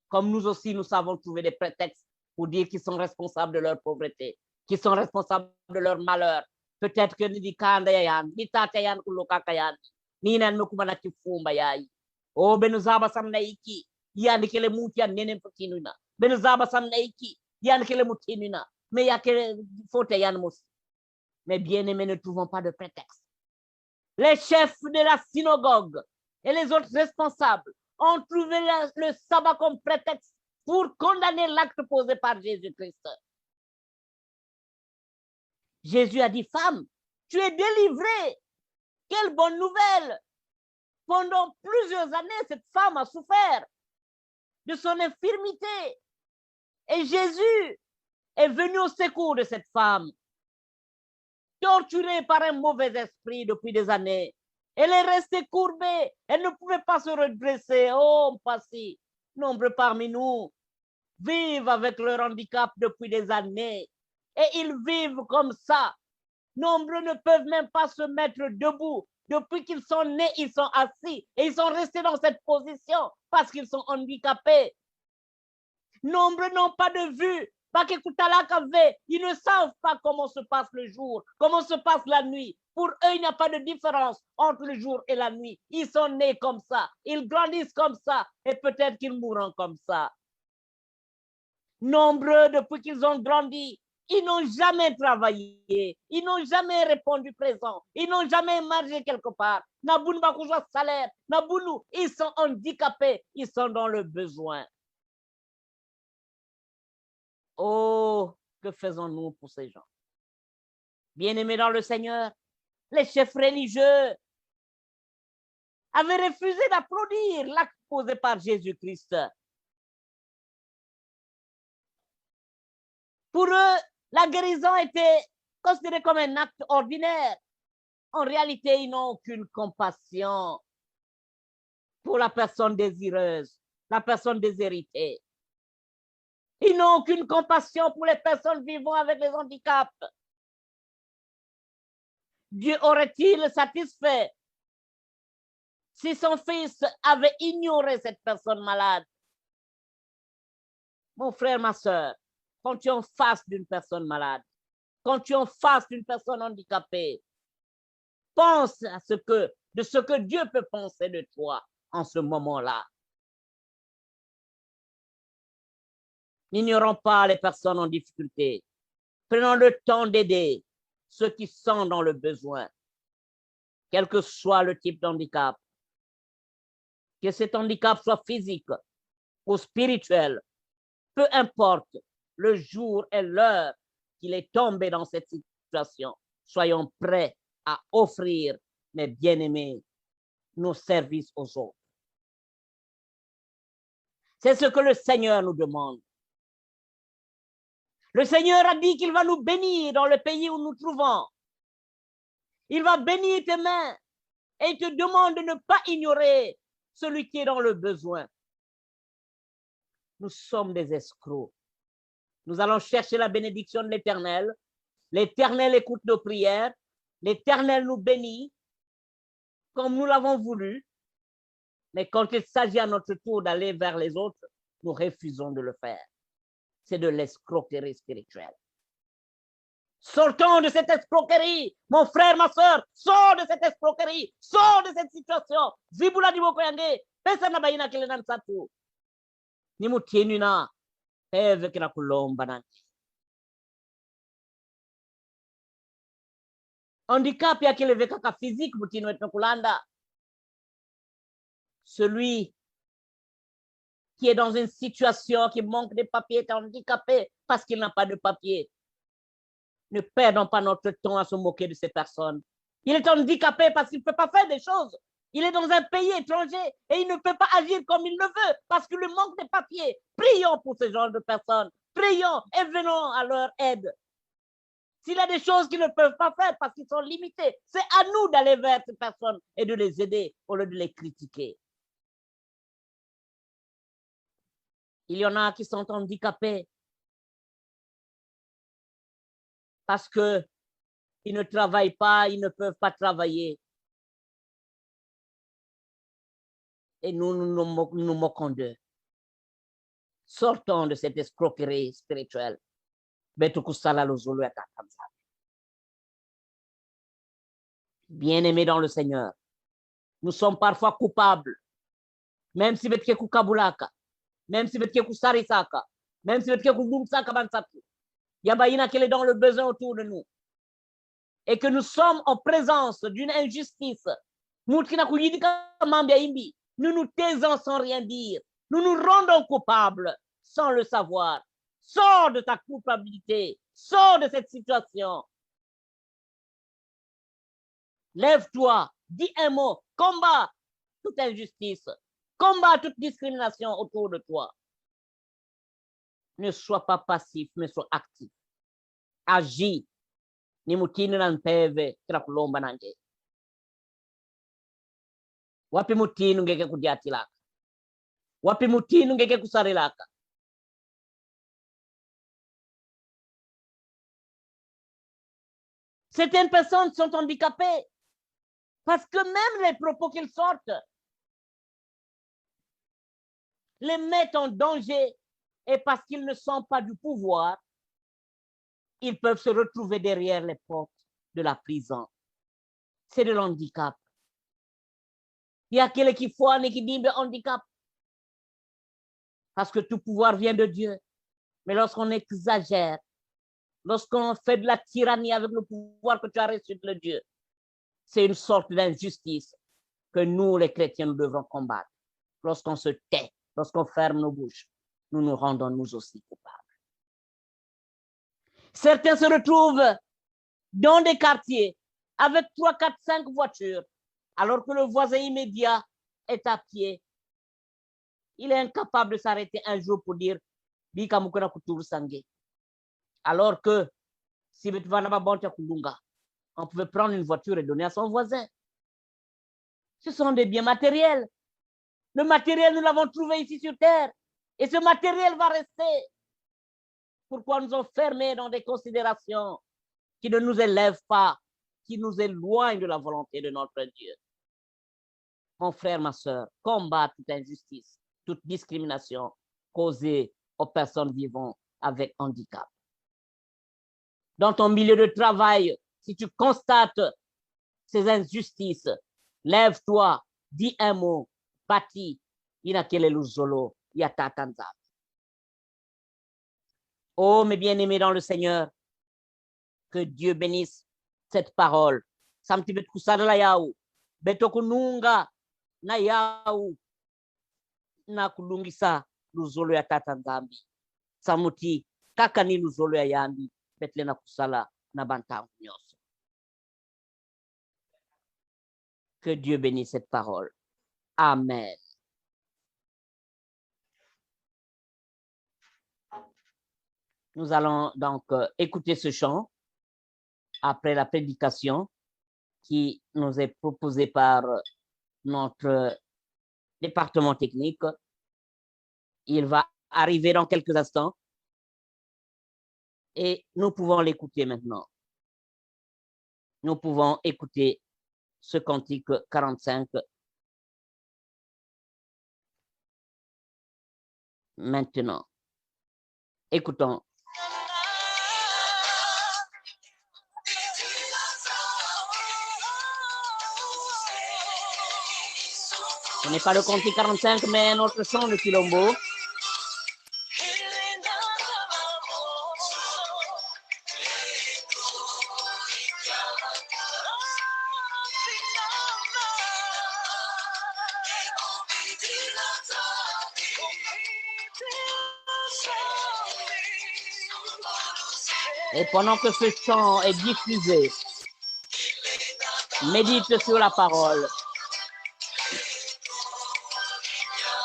Comme nous aussi, nous savons trouver des prétextes pour dire qu'ils sont responsables de leur pauvreté, qu'ils sont responsables de leur malheur. Peut-être que ni kandayan, ni tatayan kulokakayan, ni nan mukumanati fumba yayi. Oh, benuzaba sam naiki, yani kele mutia nene putinuna. Benuzaba sam naiki, yani kele mutinuna. Mais il y a que faute yan mus. Mais bien-aimés, ne trouvons pas de prétexte. Les chefs de la synagogue et les autres responsables ont trouvé le sabbat comme prétexte pour condamner l'acte posé par Jésus-Christ. Jésus a dit, femme, tu es délivrée. Quelle bonne nouvelle. Pendant plusieurs années, cette femme a souffert de son infirmité. Et Jésus est venu au secours de cette femme, torturée par un mauvais esprit depuis des années. Elle est restée courbée. Elle ne pouvait pas se redresser. Oh, passé. Nombreux parmi nous vivent avec leur handicap depuis des années. Et ils vivent comme ça. Nombreux ne peuvent même pas se mettre debout. Depuis qu'ils sont nés, ils sont assis. Et ils sont restés dans cette position parce qu'ils sont handicapés. Nombreux n'ont pas de vue. Ils ne savent pas comment se passe le jour, comment se passe la nuit. Pour eux, il n'y a pas de différence entre le jour et la nuit. Ils sont nés comme ça, ils grandissent comme ça et peut-être qu'ils mourront comme ça. Nombreux, depuis qu'ils ont grandi, ils n'ont jamais travaillé, ils n'ont jamais répondu présent, ils n'ont jamais marché quelque part. Salaire, ils sont handicapés, ils sont dans le besoin. Oh, que faisons-nous pour ces gens? Bien-aimés dans le Seigneur, les chefs religieux avaient refusé d'applaudir l'acte posé par Jésus-Christ. Pour eux, la guérison était considérée comme un acte ordinaire. En réalité, ils n'ont aucune compassion pour la personne désireuse, la personne déshéritée. Ils n'ont aucune compassion pour les personnes vivant avec les handicaps. Dieu aurait-il satisfait si son fils avait ignoré cette personne malade? Mon frère, ma soeur, quand tu es en face d'une personne malade, quand tu es en face d'une personne handicapée, pense à ce que Dieu peut penser de toi en ce moment-là. N'ignorons pas les personnes en difficulté. Prenons le temps d'aider ceux qui sont dans le besoin, quel que soit le type d'handicap. Que cet handicap soit physique ou spirituel, peu importe le jour et l'heure qu'il est tombé dans cette situation, soyons prêts à offrir, mes bien-aimés, nos services aux autres. C'est ce que le Seigneur nous demande. Le Seigneur a dit qu'il va nous bénir dans le pays où nous nous trouvons. Il va bénir tes mains et il te demande de ne pas ignorer celui qui est dans le besoin. Nous sommes des escrocs. Nous allons chercher la bénédiction de l'Éternel. L'Éternel écoute nos prières. L'Éternel nous bénit comme nous l'avons voulu. Mais quand il s'agit à notre tour d'aller vers les autres, nous refusons de le faire. C'est de l'escroquerie spirituelle. Sortons de cette escroquerie. Mon frère, ma soeur, sors de cette escroquerie. Sors de cette situation. Zibula di boko yange. Pesa na bayina kile nan satu. Ni mutienu na. Peve kina kulomba nanti. Handicap ya kile vekaka physique mutinu etno kulanda. Celui qui est dans une situation qui manque de papier est handicapé parce qu'il n'a pas de papier. Ne perdons pas notre temps à se moquer de ces personnes. Il est handicapé parce qu'il ne peut pas faire des choses. Il est dans un pays étranger et il ne peut pas agir comme il le veut parce qu'il lui manque de papiers. Prions pour ce genre de personnes. Prions et venons à leur aide. S'il y a des choses qu'ils ne peuvent pas faire parce qu'ils sont limités, c'est à nous d'aller vers ces personnes et de les aider au lieu de les critiquer. Il y en a qui sont handicapés parce qu'ils ne travaillent pas, ils ne peuvent pas travailler. Et nous nous moquons d'eux. Sortons de cette escroquerie spirituelle. Bien-aimés dans le Seigneur, nous sommes parfois coupables, même si vous êtes kukabulaka, même si vous êtes kusarisaka, même si vous êtes kudumsaka bansatu. Yabayina qu'elle est dans le besoin autour de nous. Et que nous sommes en présence d'une injustice. Nous nous taisons sans rien dire. Nous nous rendons coupables sans le savoir. Sors de ta culpabilité. Sors de cette situation. Lève-toi. Dis un mot. Combat toute injustice. Combat toute discrimination autour de toi. Ne sois pas passif, mais sois actif. Agis. Ni mutini nan peve kira kulomba nanje. Wapi mutini ngeke kudiatilaka. Wapi mutini ngeke kusarilaka. Certaines personnes sont handicapées parce que même les propos qu'ils sortent les mettent en danger et parce qu'ils ne sont pas du pouvoir, ils peuvent se retrouver derrière les portes de la prison. C'est de l'handicap. Il y a quelqu'un qui faut un équilibre de handicap. Parce que tout pouvoir vient de Dieu. Mais lorsqu'on exagère, lorsqu'on fait de la tyrannie avec le pouvoir que tu as reçu de Dieu, c'est une sorte d'injustice que nous, les chrétiens, nous devrons combattre. Lorsqu'on se tait, lorsqu'on ferme nos bouches, nous nous rendons nous aussi coupables. Certains se retrouvent dans des quartiers avec 3, 4, 5 voitures, alors que le voisin immédiat est à pied. Il est incapable de s'arrêter un jour pour dire alors que si on pouvait prendre une voiture et donner à son voisin. Ce sont des biens matériels. Le matériel, nous l'avons trouvé ici sur terre. Et ce matériel va rester. Pourquoi nous enfermer dans des considérations qui ne nous élèvent pas, qui nous éloignent de la volonté de notre Dieu? Mon frère, ma soeur, combat toute injustice, toute discrimination causée aux personnes vivant avec handicap. Dans ton milieu de travail, si tu constates ces injustices, lève-toi, dis un mot, bâtis, inakele luzolo, yatatanza. Oh, mes bien-aimés dans le Seigneur, que Dieu bénisse cette parole. Samti bet kusada la yau, beto kununga na yau, na kulungisa luzolo ya tata nzambi. Samuti kaka ni luzolo ya yambi, betle na kusala na bantangu nyoso. Que Dieu bénisse cette parole. Amen. Nous allons donc écouter ce chant après la prédication qui nous est proposée par notre département technique. Il va arriver dans quelques instants et nous pouvons l'écouter maintenant. Nous pouvons écouter ce cantique 45 maintenant. Écoutons. Ce n'est pas le cantique 45, mais notre chant de Quilombo. Et pendant que ce chant est diffusé, médite sur la parole.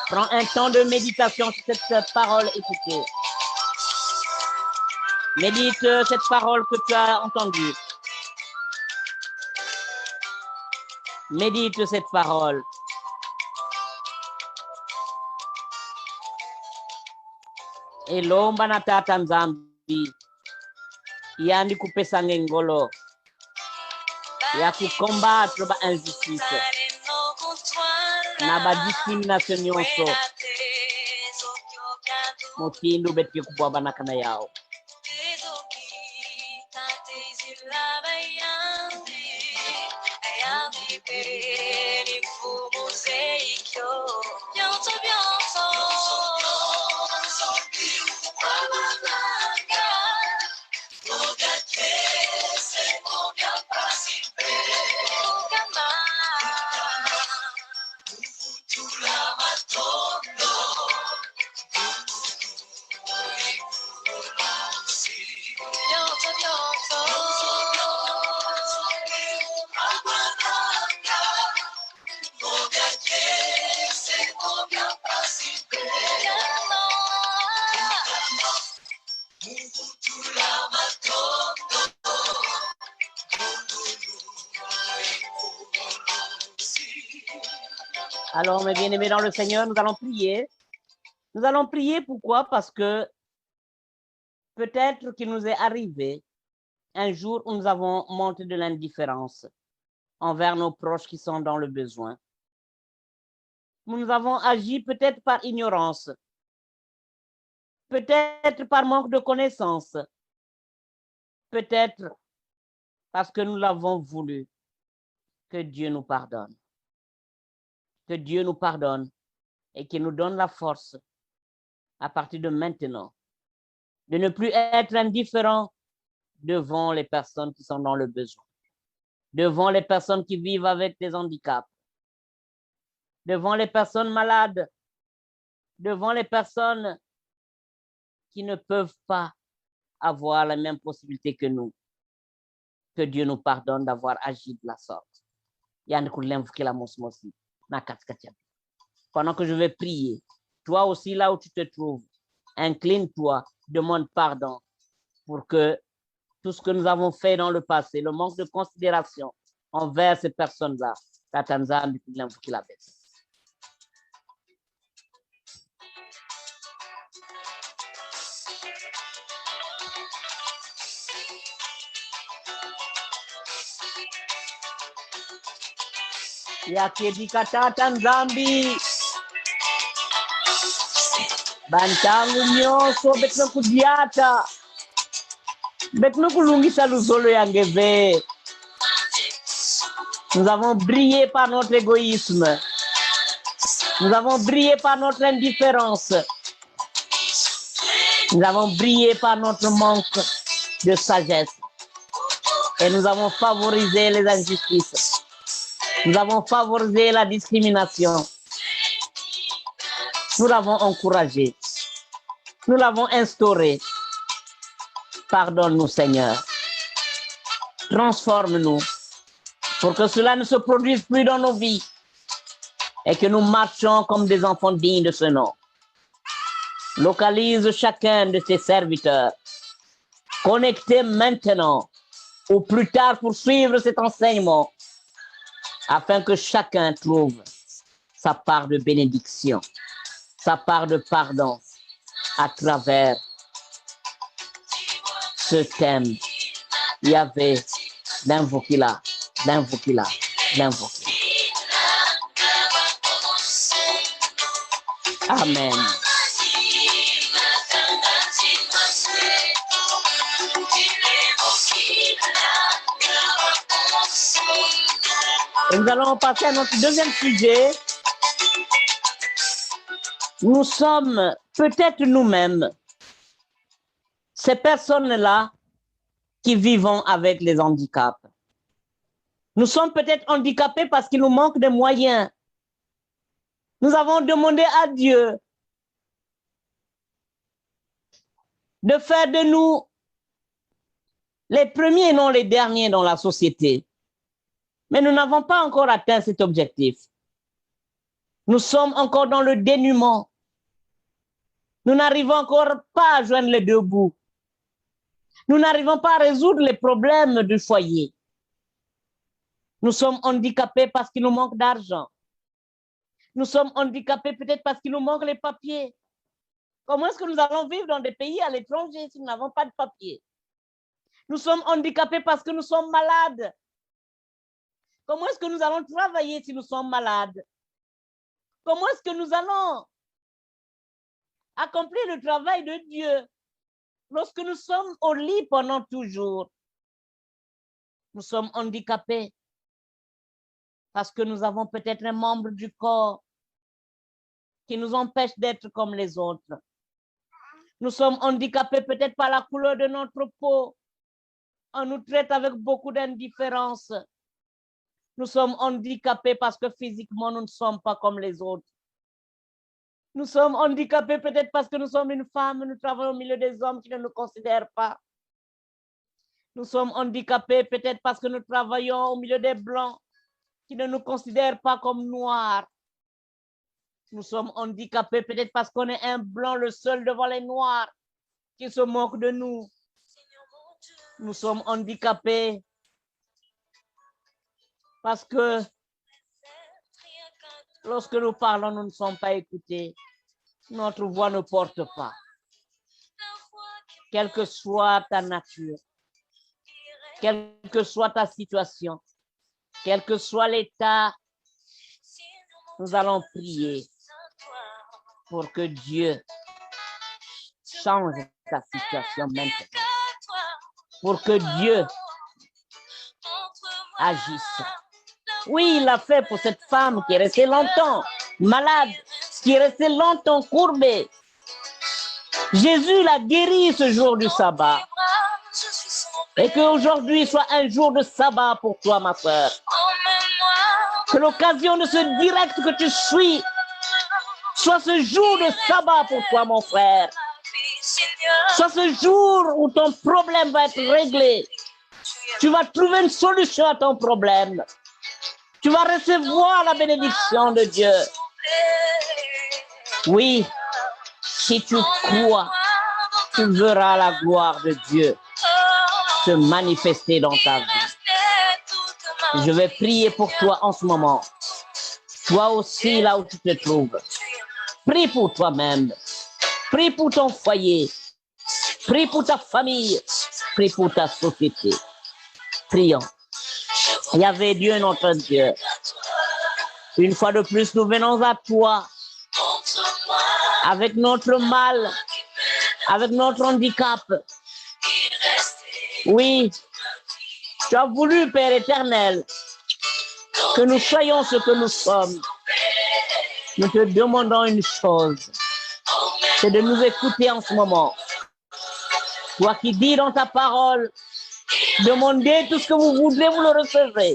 Prends un temps de méditation sur cette parole écoutée. Médite cette parole que tu as entendue. Médite cette parole. Et l'omba na tata nzambi yandi kupesa ngengolo ya kukombattre ba injustice na ba discrimination nyonso motindu betke kubwa banakana yao. Alors, mes bien-aimés dans le Seigneur, nous allons prier. Nous allons prier pourquoi? Parce que peut-être qu'il nous est arrivé un jour où nous avons montré de l'indifférence envers nos proches qui sont dans le besoin. Nous avons agi peut-être par ignorance, peut-être par manque de connaissance, peut-être parce que nous l'avons voulu. Que Dieu nous pardonne. Que Dieu nous pardonne et qu'il nous donne la force à partir de maintenant de ne plus être indifférent devant les personnes qui sont dans le besoin, devant les personnes qui vivent avec des handicaps, devant les personnes malades, devant les personnes qui ne peuvent pas avoir la même possibilité que nous. Que Dieu nous pardonne d'avoir agi de la sorte. Pendant que je vais prier, toi aussi là où tu te trouves, incline-toi, demande pardon pour que tout ce que nous avons fait dans le passé, le manque de considération envers ces personnes-là, yakidika tata nzambi bantangu nyonso betno kudiata betno kulungisa luzolo yangeve. Nous avons brillé par notre égoïsme, nous avons brillé par notre indifférence, Nous avons brillé par notre manque de sagesse et nous avons favorisé les injustices. Nous avons favorisé la discrimination. Nous l'avons encouragé. Nous l'avons instauré. Pardonne-nous, Seigneur. Transforme-nous pour que cela ne se produise plus dans nos vies et que nous marchions comme des enfants dignes de ce nom. Localise chacun de tes serviteurs, connectés maintenant ou plus tard pour suivre cet enseignement, afin que chacun trouve sa part de bénédiction, sa part de pardon à travers ce thème. Yahvé, l'invoquez-la, l'invoquez-la, l'invoquez-la. Amen. Et nous allons passer à notre deuxième sujet. Nous sommes peut-être nous-mêmes ces personnes-là qui vivons avec les handicaps. Nous sommes peut-être handicapés parce qu'il nous manque des moyens. Nous avons demandé à Dieu de faire de nous les premiers et non les derniers dans la société. Mais nous n'avons pas encore atteint cet objectif. Nous sommes encore dans le dénuement. Nous n'arrivons encore pas à joindre les deux bouts. Nous n'arrivons pas à résoudre les problèmes du foyer. Nous sommes handicapés parce qu'il nous manque d'argent. Nous sommes handicapés peut-être parce qu'il nous manque les papiers. Comment est-ce que nous allons vivre dans des pays à l'étranger si nous n'avons pas de papiers? Nous sommes handicapés parce que nous sommes malades. Comment est-ce que nous allons travailler si nous sommes malades? Comment est-ce que nous allons accomplir le travail de Dieu lorsque nous sommes au lit pendant toujours? Nous sommes handicapés parce que nous avons peut-être un membre du corps qui nous empêche d'être comme les autres. Nous sommes handicapés peut-être par la couleur de notre peau. On nous traite avec beaucoup d'indifférence. Nous sommes handicapés parce que physiquement, nous ne sommes pas comme les autres. Nous sommes handicapés peut-être parce que nous sommes une femme, nous travaillons au milieu des hommes qui ne nous considèrent pas. Nous sommes handicapés peut-être parce que nous travaillons au milieu des blancs qui ne nous considèrent pas comme noirs. Nous sommes handicapés peut-être parce qu'on est un blanc, le seul devant les noirs, qui se moquent de nous. Nous sommes handicapés parce que lorsque nous parlons, nous ne sommes pas écoutés. Notre voix ne porte pas. Quelle que soit ta nature, quelle que soit ta situation, quel que soit l'état, nous allons prier pour que Dieu change ta situation maintenant. Pour que Dieu agisse. Oui, il l'a fait pour cette femme qui est restée longtemps malade, qui est restée longtemps courbée. Jésus l'a guéri ce jour du sabbat. Et qu'aujourd'hui soit un jour de sabbat pour toi, ma soeur. Que l'occasion de ce direct que tu suis soit ce jour de sabbat pour toi, mon frère. Soit ce jour où ton problème va être réglé. Tu vas trouver une solution à ton problème. Tu vas recevoir la bénédiction de Dieu. Oui, si tu crois, tu verras la gloire de Dieu se manifester dans ta vie. Je vais prier pour toi en ce moment. Toi aussi, là où tu te trouves. Prie pour toi-même. Prie pour ton foyer. Prie pour ta famille. Prie pour ta société. Prions. Yahvé Dieu, notre Dieu. Une fois de plus, nous venons à toi avec notre mal, avec notre handicap. Oui, tu as voulu, Père éternel, que nous soyons ce que nous sommes. Nous te demandons une chose, c'est de nous écouter en ce moment. Toi qui dis dans ta parole, demandez tout ce que vous voudrez, vous le recevrez.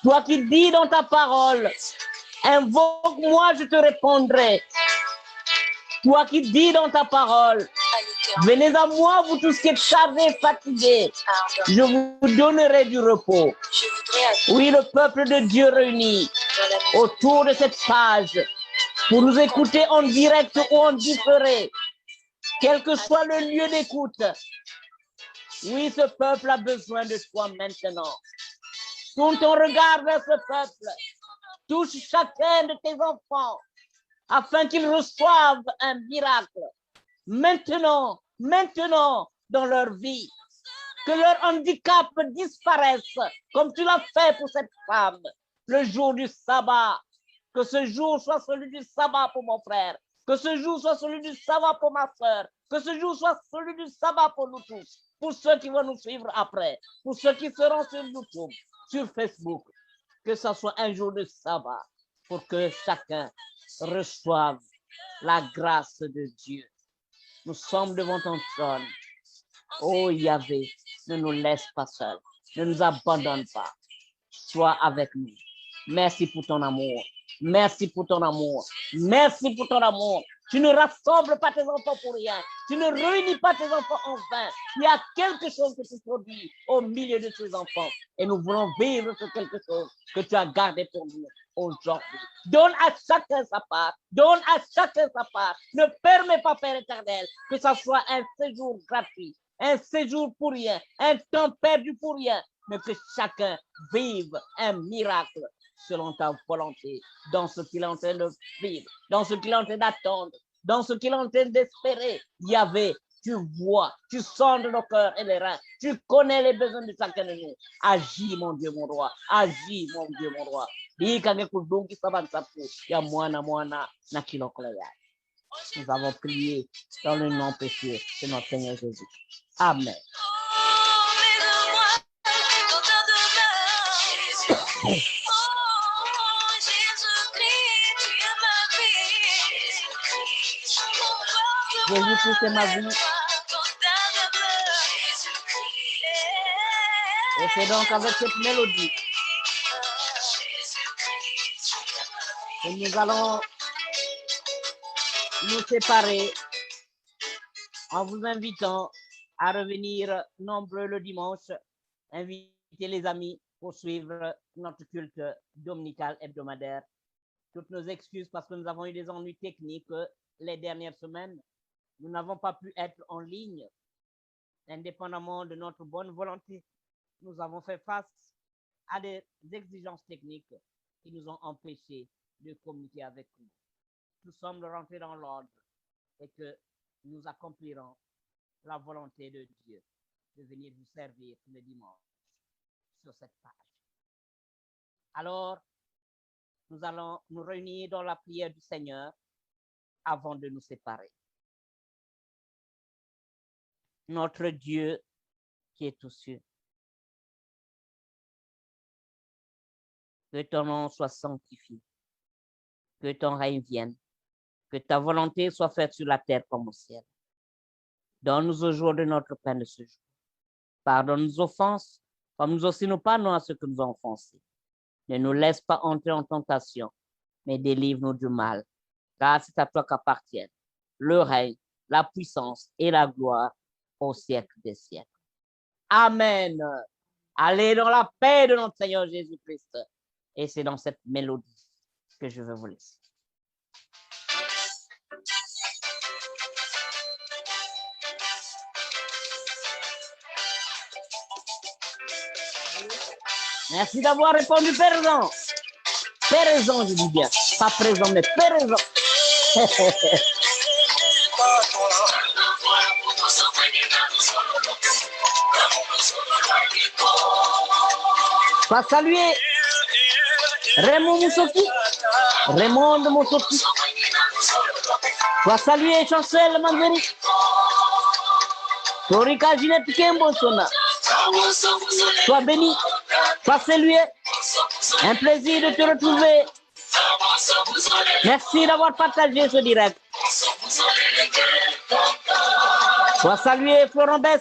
Toi qui dis dans ta parole, invoque-moi, je te répondrai. Toi qui dis dans ta parole, venez à moi, vous tous qui êtes chargés et fatigués, je vous donnerai du repos. Oui, le peuple de Dieu réuni autour de cette page pour nous écouter en direct ou en différé, quel que soit le lieu d'écoute. Oui, ce peuple a besoin de toi maintenant. Tourne ton regard vers ce peuple. Touche chacun de tes enfants afin qu'ils reçoivent un miracle. Maintenant dans leur vie. Que leur handicap disparaisse comme tu l'as fait pour cette femme. Le jour du sabbat. Que ce jour soit celui du sabbat pour mon frère. Que ce jour soit celui du sabbat pour ma soeur. Que ce jour soit celui du sabbat pour nous tous. Pour ceux qui vont nous suivre après. Pour ceux qui seront sur YouTube, sur Facebook. Que ce soit un jour de sabbat. Pour que chacun reçoive la grâce de Dieu. Nous sommes devant ton trône. Oh Yahvé, ne nous laisse pas seuls. Ne nous abandonne pas. Sois avec nous. Merci pour ton amour. Merci pour ton amour. Merci pour ton amour. Tu ne rassembles pas tes enfants pour rien. Tu ne réunis pas tes enfants en vain. Il y a quelque chose que tu produis au milieu de tes enfants. Et nous voulons vivre ce quelque chose que tu as gardé pour nous aujourd'hui. Donne à chacun sa part. Donne à chacun sa part. Ne permets pas, Père éternel, que ça soit un séjour gratuit, un séjour pour rien, un temps perdu pour rien, mais que chacun vive un miracle selon ta volonté, dans ce qu'il est en train de vivre, dans ce qu'il est en train d'attendre, dans ce qu'il est en train d'espérer. Yahvé, tu vois, tu sondes nos cœurs et les reins, tu connais les besoins de chacun de nous. Agis, mon Dieu, mon roi, agis, mon Dieu, mon roi. Nous avons prié dans le nom précieux de notre Seigneur Jésus. Amen. Jésus-Christ est ma vie. Et c'est donc avec cette mélodie que nous allons nous séparer en vous invitant à revenir nombreux le dimanche, inviter les amis pour suivre notre culte dominical hebdomadaire. Toutes nos excuses parce que nous avons eu des ennuis techniques les dernières semaines. Nous n'avons pas pu être en ligne, indépendamment de notre bonne volonté. Nous avons fait face à des exigences techniques qui nous ont empêchés de communiquer avec vous. Nous sommes rentrés dans l'ordre et que nous accomplirons la volonté de Dieu de venir vous servir le dimanche sur cette page. Alors, nous allons nous réunir dans la prière du Seigneur avant de nous séparer. Notre Dieu qui est aux cieux, que ton nom soit sanctifié, que ton règne vienne, que ta volonté soit faite sur la terre comme au ciel. Donne-nous au jour de notre pain de ce jour. Pardonne nos offenses, comme nous aussi nous pardonnons à ceux que nous avons offensés. Ne nous laisse pas entrer en tentation, mais délivre-nous du mal. Car c'est à toi qu'appartiennent le règne, la puissance et la gloire au siècle des siècles. Amen. Allez dans la paix de notre Seigneur Jésus-Christ. Et c'est dans cette mélodie que je veux vous laisser. Merci d'avoir répondu présent. Présent, je dis bien. Pas présent, mais présent. Pas saluer Raymond Moussoki. Raymond Moussoki. Pas saluer Chancel Manzeri. Torika Ginette Kembosona. Sois béni. Sois salué. Un plaisir de te retrouver. Merci d'avoir partagé ce direct. Sois salué, Florent Bess.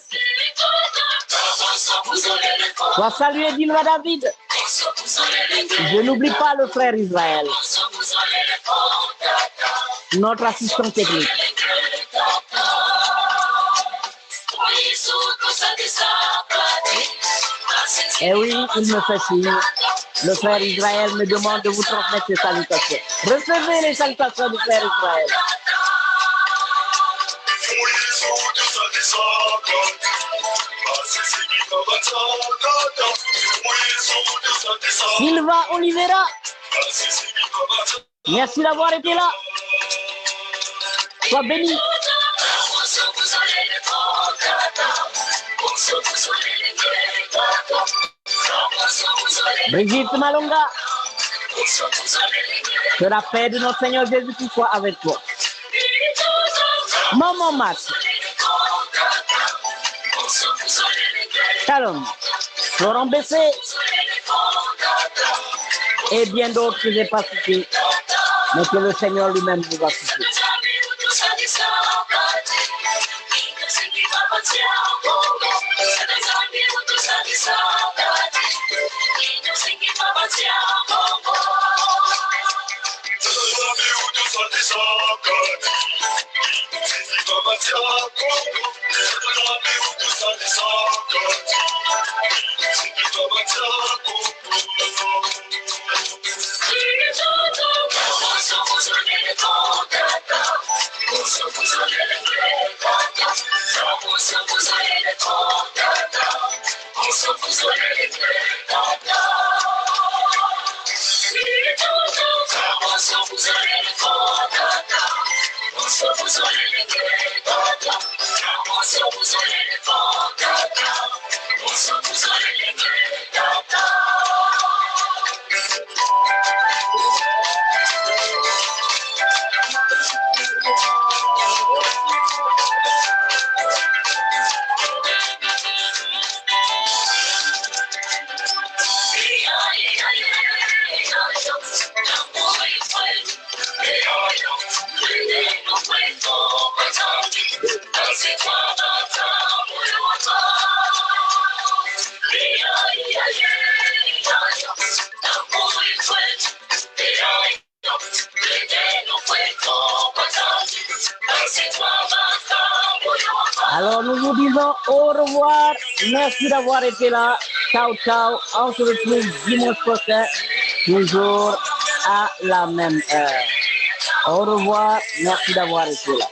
Sois salué, Dilma David. Je n'oublie pas le frère Israël, notre assistant technique. Et oui, il me fait signe. Le frère Israël me demande de vous transmettre ses salutations. Recevez les salutations du frère Israël. Silva Oliveira, merci d'avoir été là. Sois béni. Brigitte Malonga, que la paix de notre Seigneur Jésus-Christ soit avec toi. Maman Max, Shalom, Florent Bessé, et bien d'autres que je n'ai pas cités, mais que le Seigneur lui-même vous a cités. Alors nous vous disons au revoir, merci d'avoir été là, ciao ciao, on se retrouve dimanche prochain, toujours à la même heure. Au revoir, merci d'avoir été là.